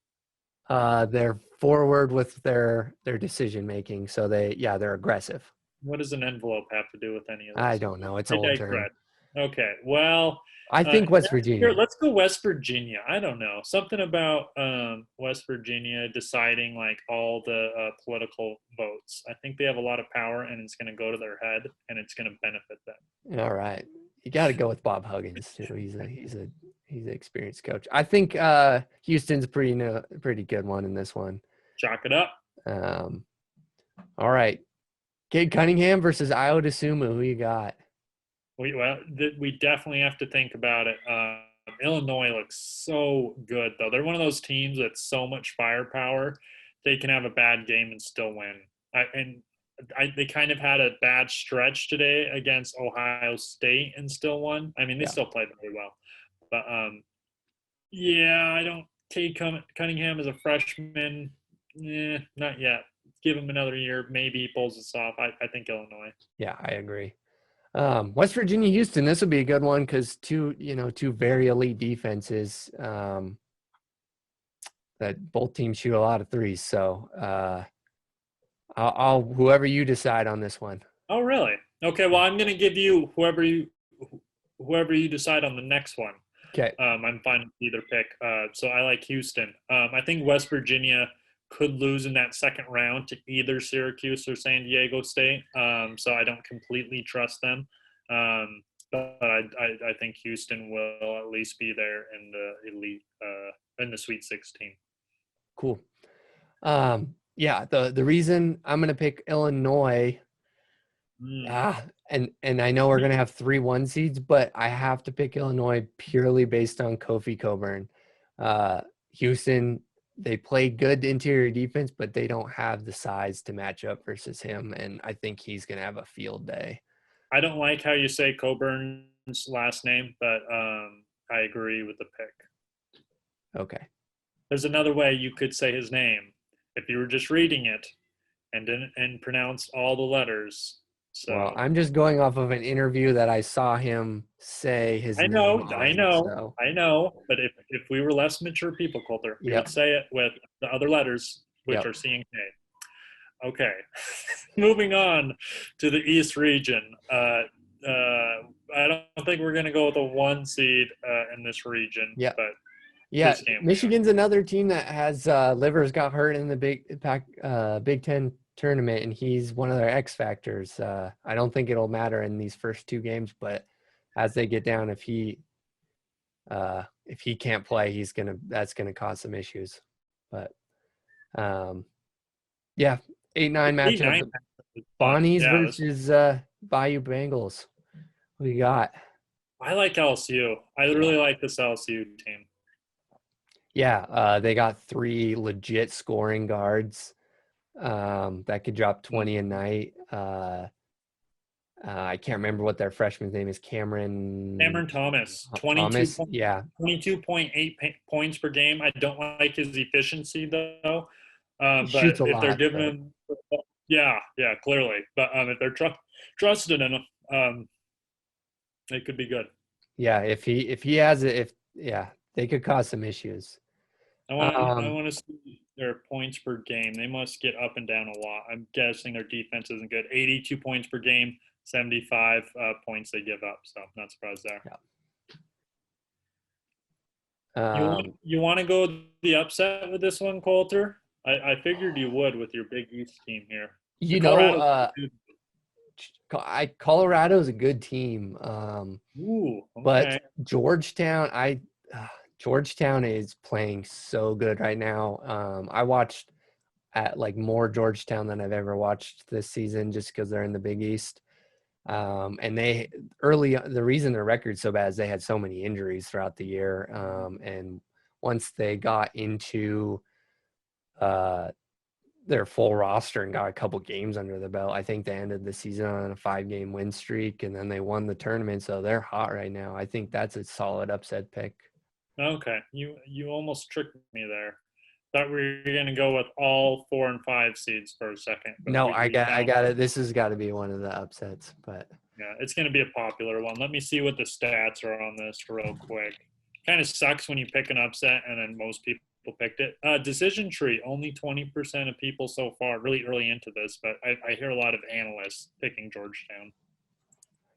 They're forward with their decision making, so they're aggressive. What does an envelope have to do with any of this? I don't know. It's I an old digress. term. Okay, well, I think West Virginia. let's go West Virginia. I don't know, something about West Virginia deciding like all the political votes. I think they have a lot of power, and it's going to go to their head, and it's going to benefit them. All right, you got to go with Bob Huggins too. He's an experienced coach. I think Houston's a pretty good one in this one. Chalk it up. All right, Cade Cunningham versus Io DeSumo. Who you got? We definitely have to think about it. Illinois looks so good, though. They're one of those teams that's so much firepower. They can have a bad game and still win. They kind of had a bad stretch today against Ohio State and still won. I mean, they still played very well. But, I don't – Cade Cunningham as a freshman, not yet. Give him another year. Maybe he pulls this off. I think Illinois. Yeah, I agree. West Virginia, Houston, this would be a good one because two very elite defenses that both teams shoot a lot of threes. So I'll whoever you decide on this one. Oh, really? Okay, well, I'm going to give you whoever you decide on the next one. Okay. I'm fine with either pick. So I like Houston. I think West Virginia could lose in that second round to either Syracuse or San Diego State. So I don't completely trust them. But I think Houston will at least be there in the elite, in the Sweet 16. Cool. The reason I'm going to pick Illinois, and I know we're going to have 3 1 seeds, but I have to pick Illinois purely based on Kofi Cockburn. Houston, they play good interior defense, but they don't have the size to match up versus him, and I think he's going to have a field day. I don't like how you say Coburn's last name, but I agree with the pick. Okay. There's another way you could say his name if you were just reading it and pronounced all the letters. So well, I'm just going off of an interview that I saw him say his name. I know. But if we were less mature people, Colter, we would say it with the other letters, which are C and K. Okay. Moving on to the East region. I don't think we're going to go with a 1 seed in this region. Yeah. But Michigan's another team that has Livers got hurt in the Big Ten tournament, and he's one of their X factors. I don't think it'll matter in these first 2 games, but as they get down, if he can't play, that's gonna cause some issues. But yeah, 8-9 matchup. Bonnie's versus Bayou Bengals. What do you got? I like LSU. I really like this LSU team. Yeah, they got 3 legit scoring guards that could drop 20 a night. I can't remember what their freshman's name is. Cameron Thomas. 22.8 points per game. I don't like his efficiency though. But if they're giving him, clearly. But if they're trusted in him, it could be good. Yeah, if he has it, they could cause some issues. I want to see their points per game. They must get up and down a lot. I'm guessing their defense isn't good. 82 points per game, 75 points they give up. So I'm not surprised there. Yeah. You want to go the upset with this one, Colter? I figured you would with your Big East team here. Colorado's a good team. But Georgetown, Georgetown is playing so good right now. I watched at more Georgetown than I've ever watched this season just because they're in the Big East. And the reason their record's so bad is they had so many injuries throughout the year. And once they got into their full roster and got a couple games under the belt, I think they ended the season on a 5-game win streak, and then they won the tournament. So they're hot right now. I think that's a solid upset pick. Okay. You almost tricked me there. Thought we were going to go with all 4 and 5 seeds for a second. No, I got it. This has got to be one of the upsets, but yeah, it's going to be a popular one. Let me see what the stats are on this real quick. Kind of sucks when you pick an upset and then most people picked it. Decision tree, only 20% of people so far, really early into this, but I hear a lot of analysts picking Georgetown.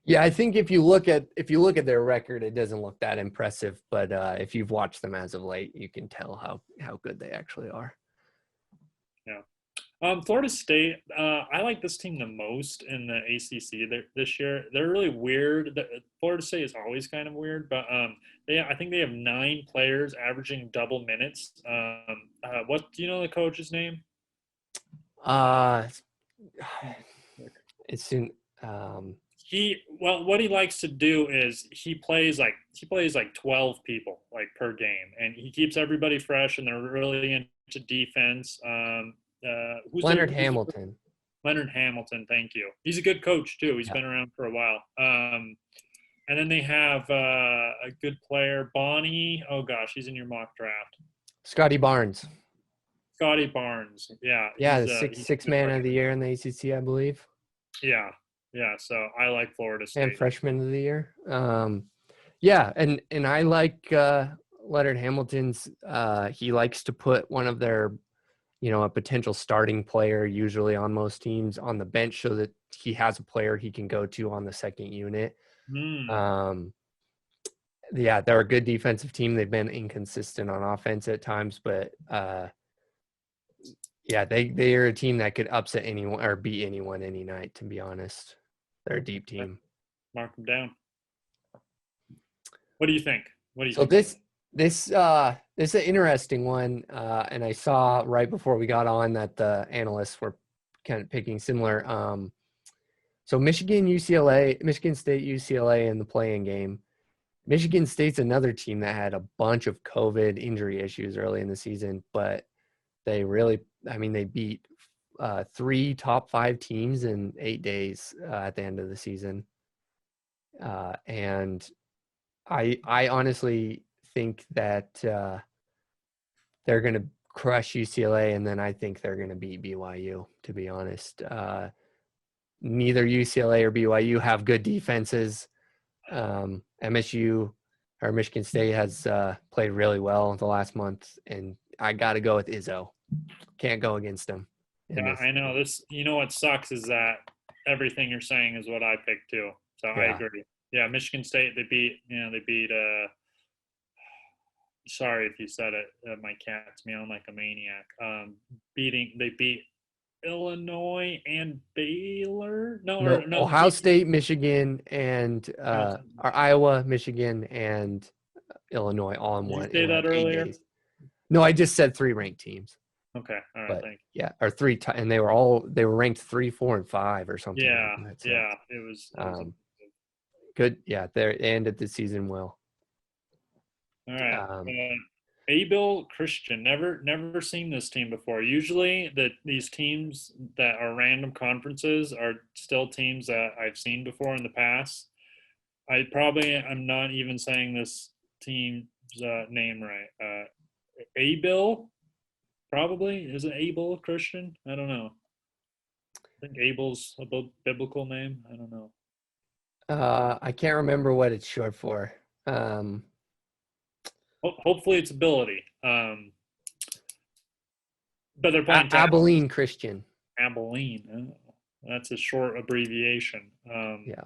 Yeah, I think if you look at their record, it doesn't look that impressive. But if you've watched them as of late, you can tell how good they actually are. Yeah. Florida State, I like this team the most in the ACC this year. They're really weird. Florida State is always kind of weird, but I think they have 9 players averaging double minutes. What do you know the coach's name? It's soon. What he likes to do is he plays like 12 people per game, and he keeps everybody fresh, and they're really into defense. Leonard Hamilton. Leonard Hamilton, thank you. He's a good coach too. He's been around for a while. And then they have a good player, Bonnie. Oh gosh, he's in your mock draft. Scotty Barnes. Scotty Barnes. Yeah. Yeah, the six man of the year in the ACC, I believe. Yeah. Yeah. So I like Florida State. And freshman of the year. Yeah, and I like Leonard Hamilton's. He likes to put one of their, a potential starting player, usually on most teams, on the bench so that he has a player he can go to on the second unit. Yeah, they're a good defensive team. They've been inconsistent on offense at times, but yeah, they are a team that could upset anyone or beat anyone any night, to be honest. They're a deep team. Mark them down. What do you think? This is an interesting one, and I saw right before we got on that the analysts were kind of picking similar. So Michigan State, UCLA in the play-in game. Michigan State's another team that had a bunch of COVID injury issues early in the season, but they beat 3 top 5 teams in 8 days at the end of the season. And I honestly think that they're going to crush UCLA, and then I think they're going to beat BYU, to be honest. Neither UCLA or BYU have good defenses. MSU or Michigan State has played really well the last month, and I got to go with Izzo. Can't go against them. Yeah, I know this. What sucks is that everything you're saying is what I picked too. So yeah. I agree. Yeah, Michigan State, they beat sorry if you said it. My cat's meowing like a maniac. They beat Illinois and Baylor. No, Ohio State, Michigan, and or Iowa, Michigan, and Illinois all in Did you one say in that like 8 earlier? days. No, I just said 3 ranked teams. Okay, all right, But thank you. yeah, or and they were ranked 3, 4, and 5 or something. Yeah, like that, so. yeah, it was Good. Yeah, they ended the season well. all right. Abel Christian, never seen this team before. Usually these teams that are random conferences are still teams that I've seen before in the past. I'm not even saying this team's name right. Abel, probably. Is it Abel Christian? I don't know. I think Abel's a biblical name. I don't know. I can't remember what it's short for. Hopefully it's ability. But they're playing Abilene Christian. Abilene. That's a short abbreviation. Yeah.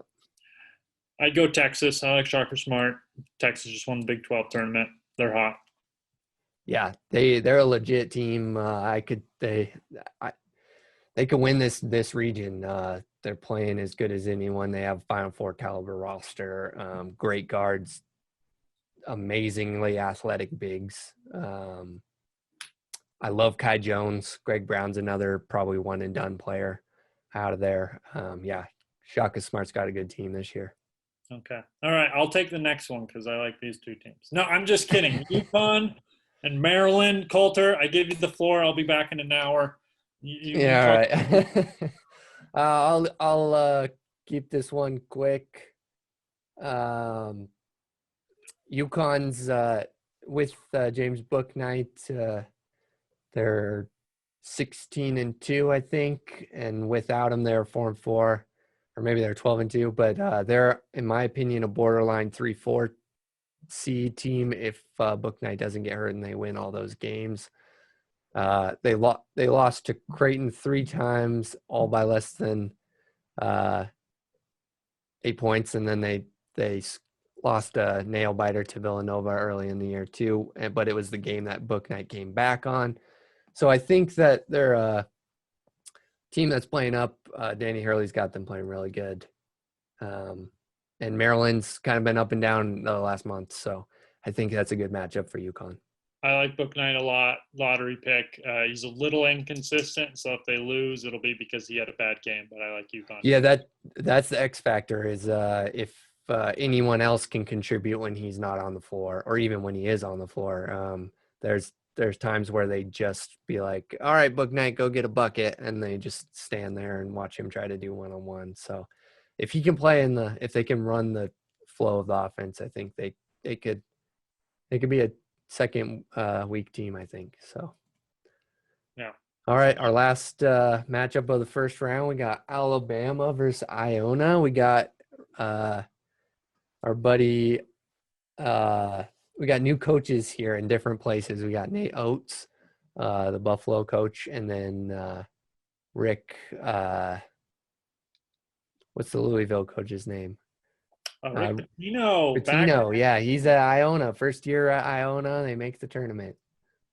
I'd go Texas. I like Shaka Smart. Texas just won the Big 12 tournament. They're hot. Yeah, they're a legit team. They could win this region. They're playing as good as anyone. They have Final Four caliber roster. Great guards. Amazingly athletic bigs. I love Kai Jones. Greg Brown's another probably one and done player out of there. Yeah, Shaka Smart's got a good team this year. Okay. All right. I'll take the next one because I like these two teams. No, I'm just kidding. UConn and Maryland. Colter, I give you the floor. I'll be back in an hour. All right. I'll keep this one quick. UConn's with James Bouknight. They're 16-2, I think, and without him, they're 4-4, or maybe they're 12-2. But they're, in my opinion, a borderline 3-4 seed team if Bouknight doesn't get hurt and they win all those games. They lost to Creighton 3 times, all by less than 8 points, and then they lost a nail biter to Villanova early in the year too. But it was the game that Bouknight came back on. So I think that they're a team that's playing up. Danny Hurley's got them playing really good. And Maryland's kind of been up and down the last month. So I think that's a good matchup for UConn. I like Bouknight a lot. Lottery pick. He's a little inconsistent. So if they lose, it'll be because he had a bad game. But I like UConn. Yeah, that's the X factor is if anyone else can contribute when he's not on the floor, or even when he is on the floor. There's times where they just be like, all right, Bouknight, go get a bucket. And they just stand there and watch him try to do one-on-one. So if he can play if they can run the flow of the offense, I think they could be a second week team, I think. So, yeah. All right. Our last matchup of the first round, we got Alabama versus Iona. We got our buddy, we got new coaches here in different places. We got Nate Oates, the Buffalo coach, and then Rick, what's the Louisville coach's name? Rick Pitino. Pitino, yeah. He's at Iona. First year at Iona. They make the tournament.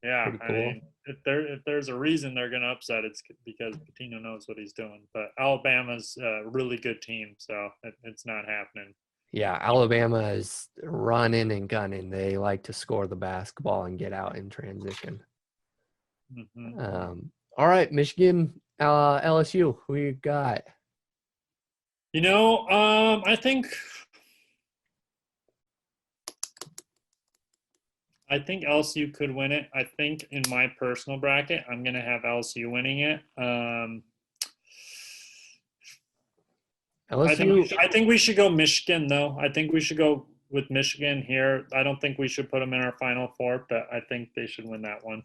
Yeah. Pretty cool. I mean, if there's a reason they're going to upset, it's because Pitino knows what he's doing. But Alabama's a really good team, so it's not happening. Yeah, Alabama is running and gunning. They like to score the basketball and get out in transition. Mm-hmm. All right, Michigan, LSU, who you got? I think LSU could win it. I think in my personal bracket, I'm going to have LSU winning it. LSU. I think we should go Michigan, though. I think we should go with Michigan here. I don't think we should put them in our Final Four, but I think they should win that one.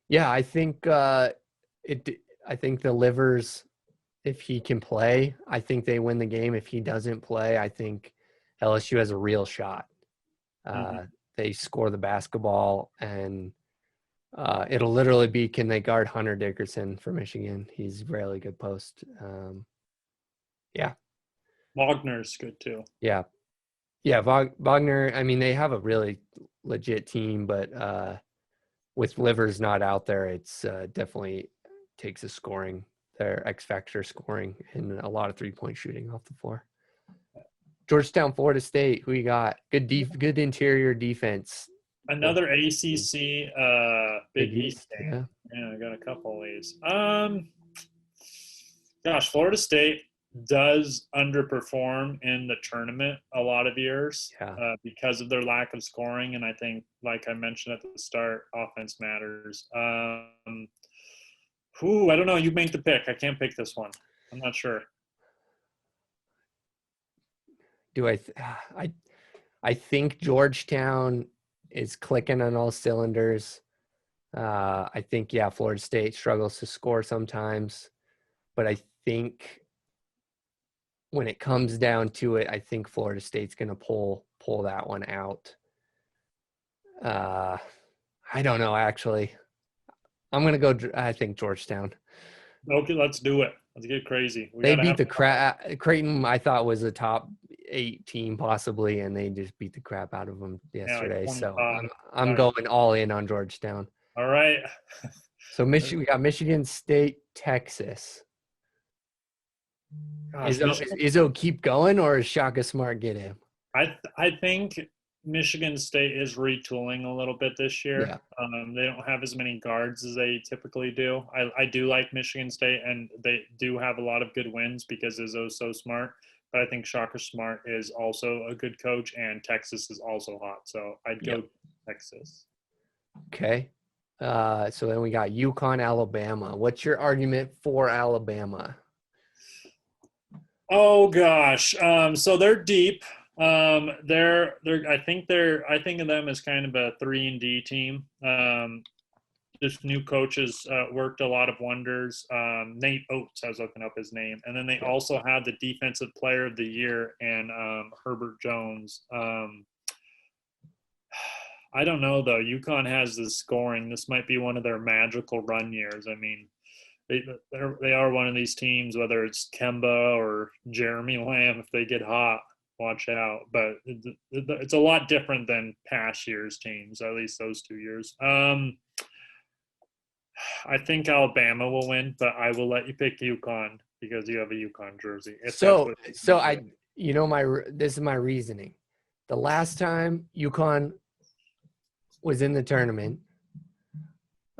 Yeah, I think I think the Livers, if he can play, I think they win the game. If he doesn't play, I think LSU has a real shot. They score the basketball, and it'll literally be, can they guard Hunter Dickerson for Michigan? He's really good post. Yeah. Wagner's good too. Yeah. Yeah, Wagner, I mean, they have a really legit team, but with Livers not out there, it's definitely takes a scoring their X factor scoring and a lot of 3-point shooting off the floor. Georgetown, Florida State. Who you got? Good interior defense. Another ACC Big East game. Yeah. I got a couple of these. Gosh, Florida State does underperform in the tournament a lot of years because of their lack of scoring, and I think, like I mentioned at the start, offense matters. I don't know. You make the pick. I can't pick this one. I'm not sure. I think Georgetown is clicking on all cylinders. I think Florida State struggles to score sometimes, but I think when it comes down to it, I think Florida State's going to pull that one out. I don't know, actually. I'm going to go, I think, Georgetown. Okay, let's do it. Let's get crazy. They beat the crap. Creighton, I thought, was a top 8 team possibly, and they just beat the crap out of them yesterday. So I'm going all in on Georgetown. All right. So we got Michigan State, Texas. Gosh, Izzo keep going, or is Shaka Smart get him? I think Michigan State is retooling a little bit this year. Yeah. They don't have as many guards as they typically do. I do like Michigan State, and they do have a lot of good wins because Izzo's so smart. But I think Shaka Smart is also a good coach, and Texas is also hot. So I'd go Texas. Okay. So then we got UConn, Alabama. What's your argument for Alabama? Oh gosh. So they're deep. I think of them as kind of a 3-and-D team. This new coaches worked a lot of wonders. Nate Oates, I was looking up his name, and then they also had the Defensive Player of the Year and Herbert Jones. I don't know though. UConn has the scoring. This might be one of their magical run years. I mean, they are one of these teams, whether it's Kemba or Jeremy Lamb, if they get hot, watch out. But it's a lot different than past years' teams, at least those 2 years. I think Alabama will win, but I will let you pick UConn because you have a UConn jersey. This is my reasoning. The last time UConn was in the tournament,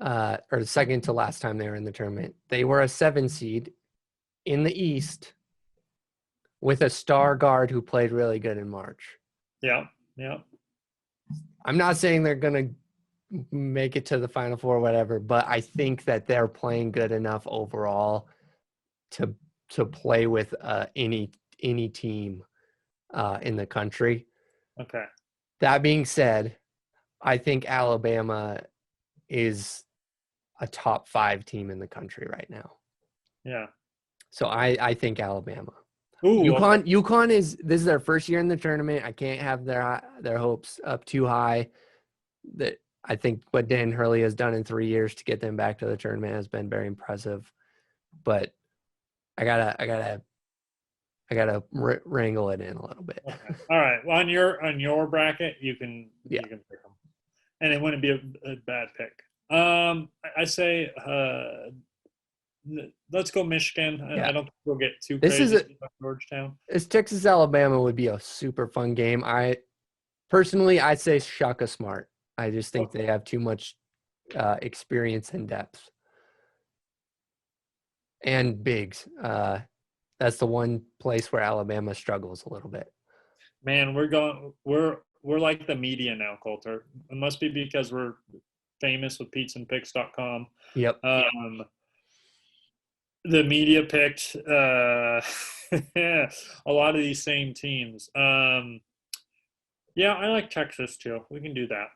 or the second to last time they were in the tournament, they were a 7 seed in the East with a star guard who played really good in March. Yeah. I'm not saying they're going to make it to the Final Four or whatever, but I think that they're playing good enough overall to play with any team in the country. Okay. That being said, I think Alabama is a top 5 team in the country right now. Yeah. So I think Alabama. Ooh, UConn this is their first year in the tournament. I can't have their hopes up too high. That I think what Dan Hurley has done in 3 years to get them back to the tournament has been very impressive. But I gotta wrangle it in a little bit. Okay. All right. Well, on your bracket, you can pick them, and it wouldn't be a bad pick. I say let's go Michigan. I don't think we'll get too crazy about Georgetown. This Texas Alabama would be a super fun game. I'd say Shaka Smart. I just think they have too much experience and depth and bigs. That's the one place where Alabama struggles a little bit. Man, we're like the media now, Colter. It must be because we're famous with pizzaandpicks.com. Yep. The media picked a lot of these same teams. I like Texas too. We can do that.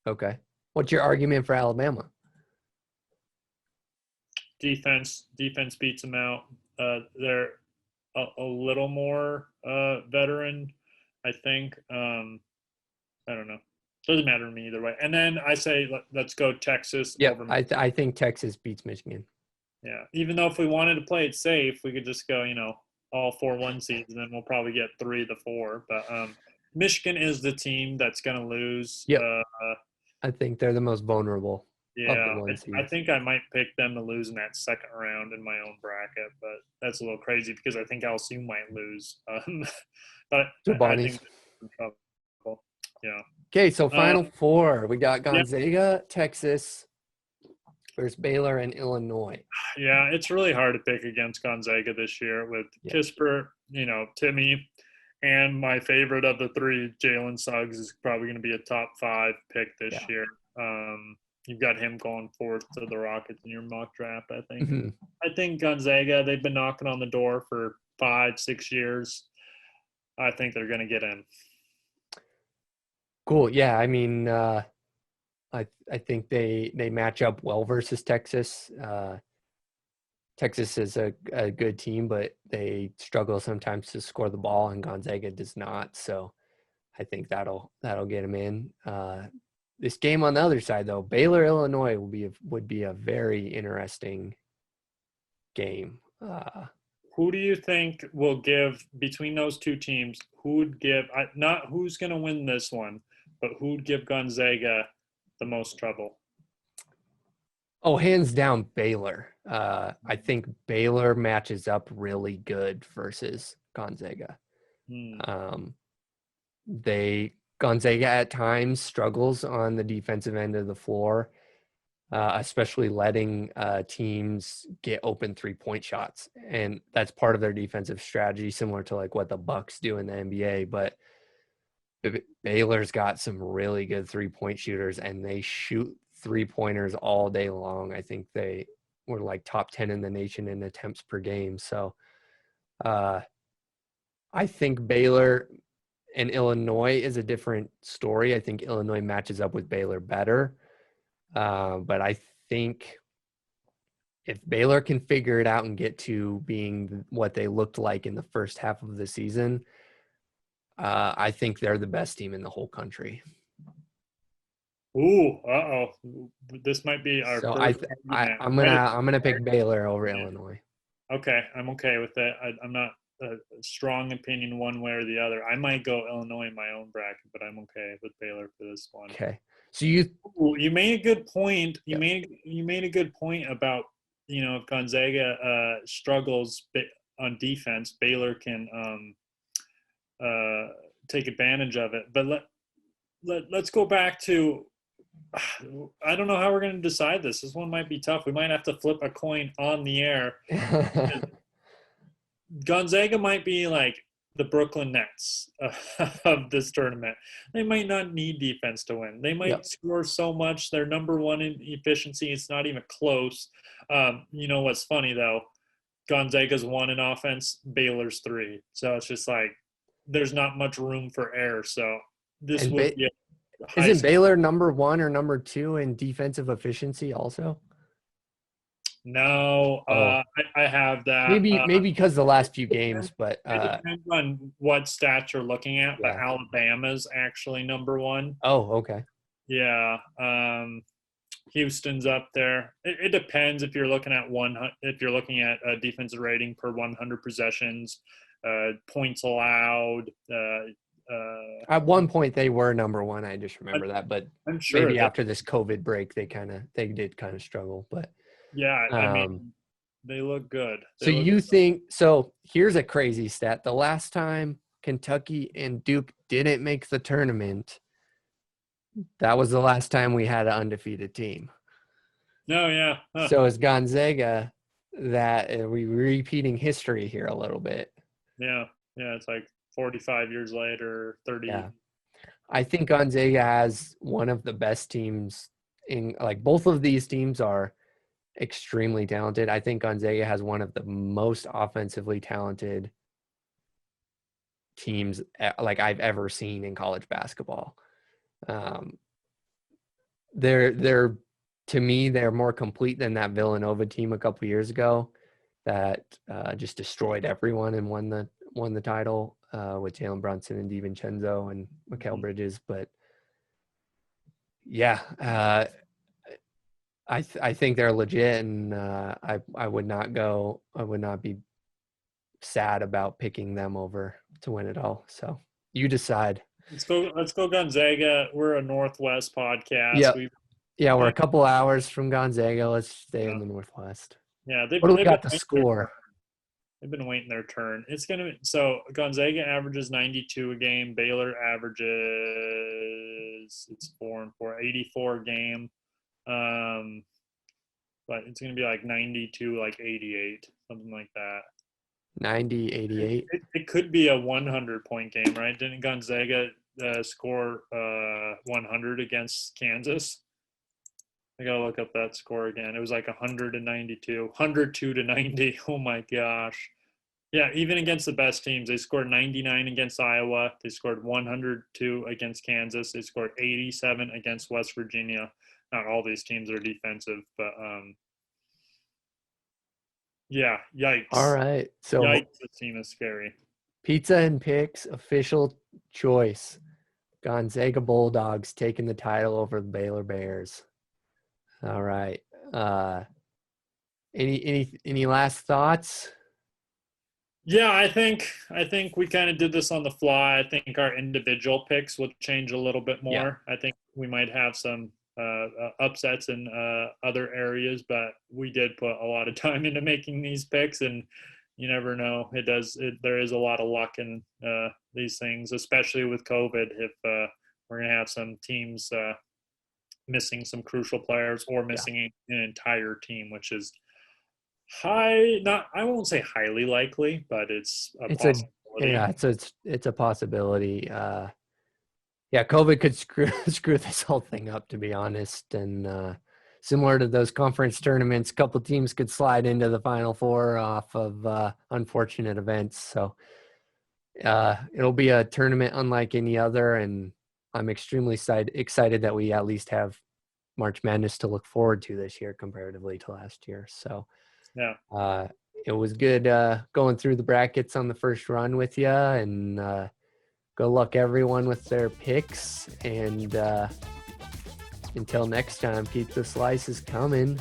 Okay. What's your argument for Alabama? Defense beats them out. They're a little more veteran, I think. I don't know. Doesn't matter to me either way. And then I say let's go Texas. Yeah, I think Texas beats Michigan. Yeah, even though if we wanted to play it safe, we could just go, all 4 1 seeds, and then we'll probably get 3 of the 4. But Michigan is the team that's going to lose. Yep. I think they're the most vulnerable. of the Yeah, one I seeds. think I might pick them to lose in that second round in my own bracket, but that's a little crazy because I think LSU might lose. But So I think Bonnie's. they're in trouble. Yeah. Okay, so Uh, Final Four. We got yeah, Gonzaga, Texas versus Baylor and Illinois. yeah, it's really hard to pick against Gonzaga this year with Yeah. Kisper, Timmy, and my favorite of the three, Jalen Suggs, is probably going to be a top 5 pick this Yeah. year. You've got him going fourth to the Rockets in your mock draft, I think. Mhm. I think Gonzaga, they've been knocking on the door for 5-6 years. I think they're going to get in. Cool. Yeah, I mean, I think they match up well versus Texas. Texas is a good team, but they struggle sometimes to score the ball, and Gonzaga does not. So I think that'll get them in. This game on the other side, though, Baylor Illinois would be a very interesting game. Who do you think will give between those two teams? Who would give not who's going to win this one, but who would give Gonzaga the most trouble? Oh, hands down, Baylor. I think Baylor matches up really good versus Gonzaga. Hmm. Gonzaga at times struggles on the defensive end of the floor, especially letting teams get open 3-point shots, and that's part of their defensive strategy, similar to like what the Bucks do in the NBA. But Baylor's got some really good 3-point shooters, and they shoot 3-pointers all day long. I think they were like top 10 in the nation in attempts per game. So I think Baylor and Illinois is a different story. I think Illinois matches up with Baylor better. But I think if Baylor can figure it out and get to being what they looked like in the first half of the season, I think they're the best team in the whole country. Ooh, this might be our So first argument. I'm gonna pick Baylor over Illinois. Okay, I'm okay with that. I'm not a strong opinion one way or the other. I might go Illinois in my own bracket, but I'm okay with Baylor for this one. Okay. So you You made a good point. You Yep. made a good point about if Gonzaga struggles on defense, Baylor can take advantage of it. But let's go back to. I don't know how we're going to decide this. This one might be tough. We might have to flip a coin on the air. Gonzaga might be like the Brooklyn Nets of this tournament. They might not need defense to win. They might Yep. score so much. They're number one in efficiency. It's not even close. You know what's funny, though? Gonzaga's 1 in offense, Baylor's 3. So it's just like there's not much room for error. So this And would be a isn't Baylor number 1 or number 2 in defensive efficiency also? No, I have that. Maybe because the last few games, but It depends on what stats you're looking at. But yeah. Alabama's actually number 1. Oh, okay. Yeah. Houston's up there. It depends if you're looking at a defensive rating per 100 possessions, points allowed. At one point they were number 1. I just remember that, but I'm sure maybe after this COVID break, they did kind of struggle. But yeah, I mean, they look good. So here's a crazy stat: the last time Kentucky and Duke didn't make the tournament, that was the last time we had an undefeated team. No, yeah. Huh. So is Gonzaga that we repeating history here a little bit? Yeah, it's like 45 years later, 30. Yeah. I think Gonzaga has one of the best teams in, like, both of these teams are extremely talented. I think Gonzaga has one of the most offensively talented teams like I've ever seen in college basketball. They're to me, they're more complete than that Villanova team a couple years ago that just destroyed everyone and won the title with Jalen Brunson and DiVincenzo and Mikal Bridges. But yeah, I think they're legit, and I would not be sad about picking them over to win it all. So you decide. Let's go Gonzaga. We're a Northwest podcast. Yep. Yeah, we're a couple hours from Gonzaga. Let's stay in the Northwest. Yeah, What do we got to score? They've been waiting their turn. It's gonna so Gonzaga averages 92 a game. Baylor averages it's 4 and 4, 84 a game. But it's gonna be like 92, like 88, something like that. 90, 88. It could be a 100-point game, right? Didn't Gonzaga score 100 against Kansas? I gotta look up that score again. It was like 192, 102 to 90. Oh my gosh. Yeah, even against the best teams, they scored 99 against Iowa. They scored 102 against Kansas. They scored 87 against West Virginia. Not all these teams are defensive, but yeah, yikes. All right. So yikes, this team is scary. Pizza and Picks official choice. Gonzaga Bulldogs taking the title over the Baylor Bears. All right. Any last thoughts? Yeah, I think we kind of did this on the fly. I think our individual picks will change a little bit more. Yeah. I think we might have some upsets in other areas, but we did put a lot of time into making these picks, and you never know. There is a lot of luck in these things, especially with COVID. If we're gonna have some teams missing some crucial players or missing an entire team, which is I won't say highly likely, but it's a possibility. It's a possibility. COVID could screw this whole thing up, to be honest. And similar to those conference tournaments, a couple teams could slide into the Final Four off of unfortunate events. So it'll be a tournament unlike any other, and I'm extremely excited that we at least have March Madness to look forward to this year comparatively to last year. So yeah, it was good going through the brackets on the first run with you, and good luck everyone with their picks. And until next time, keep the slices coming.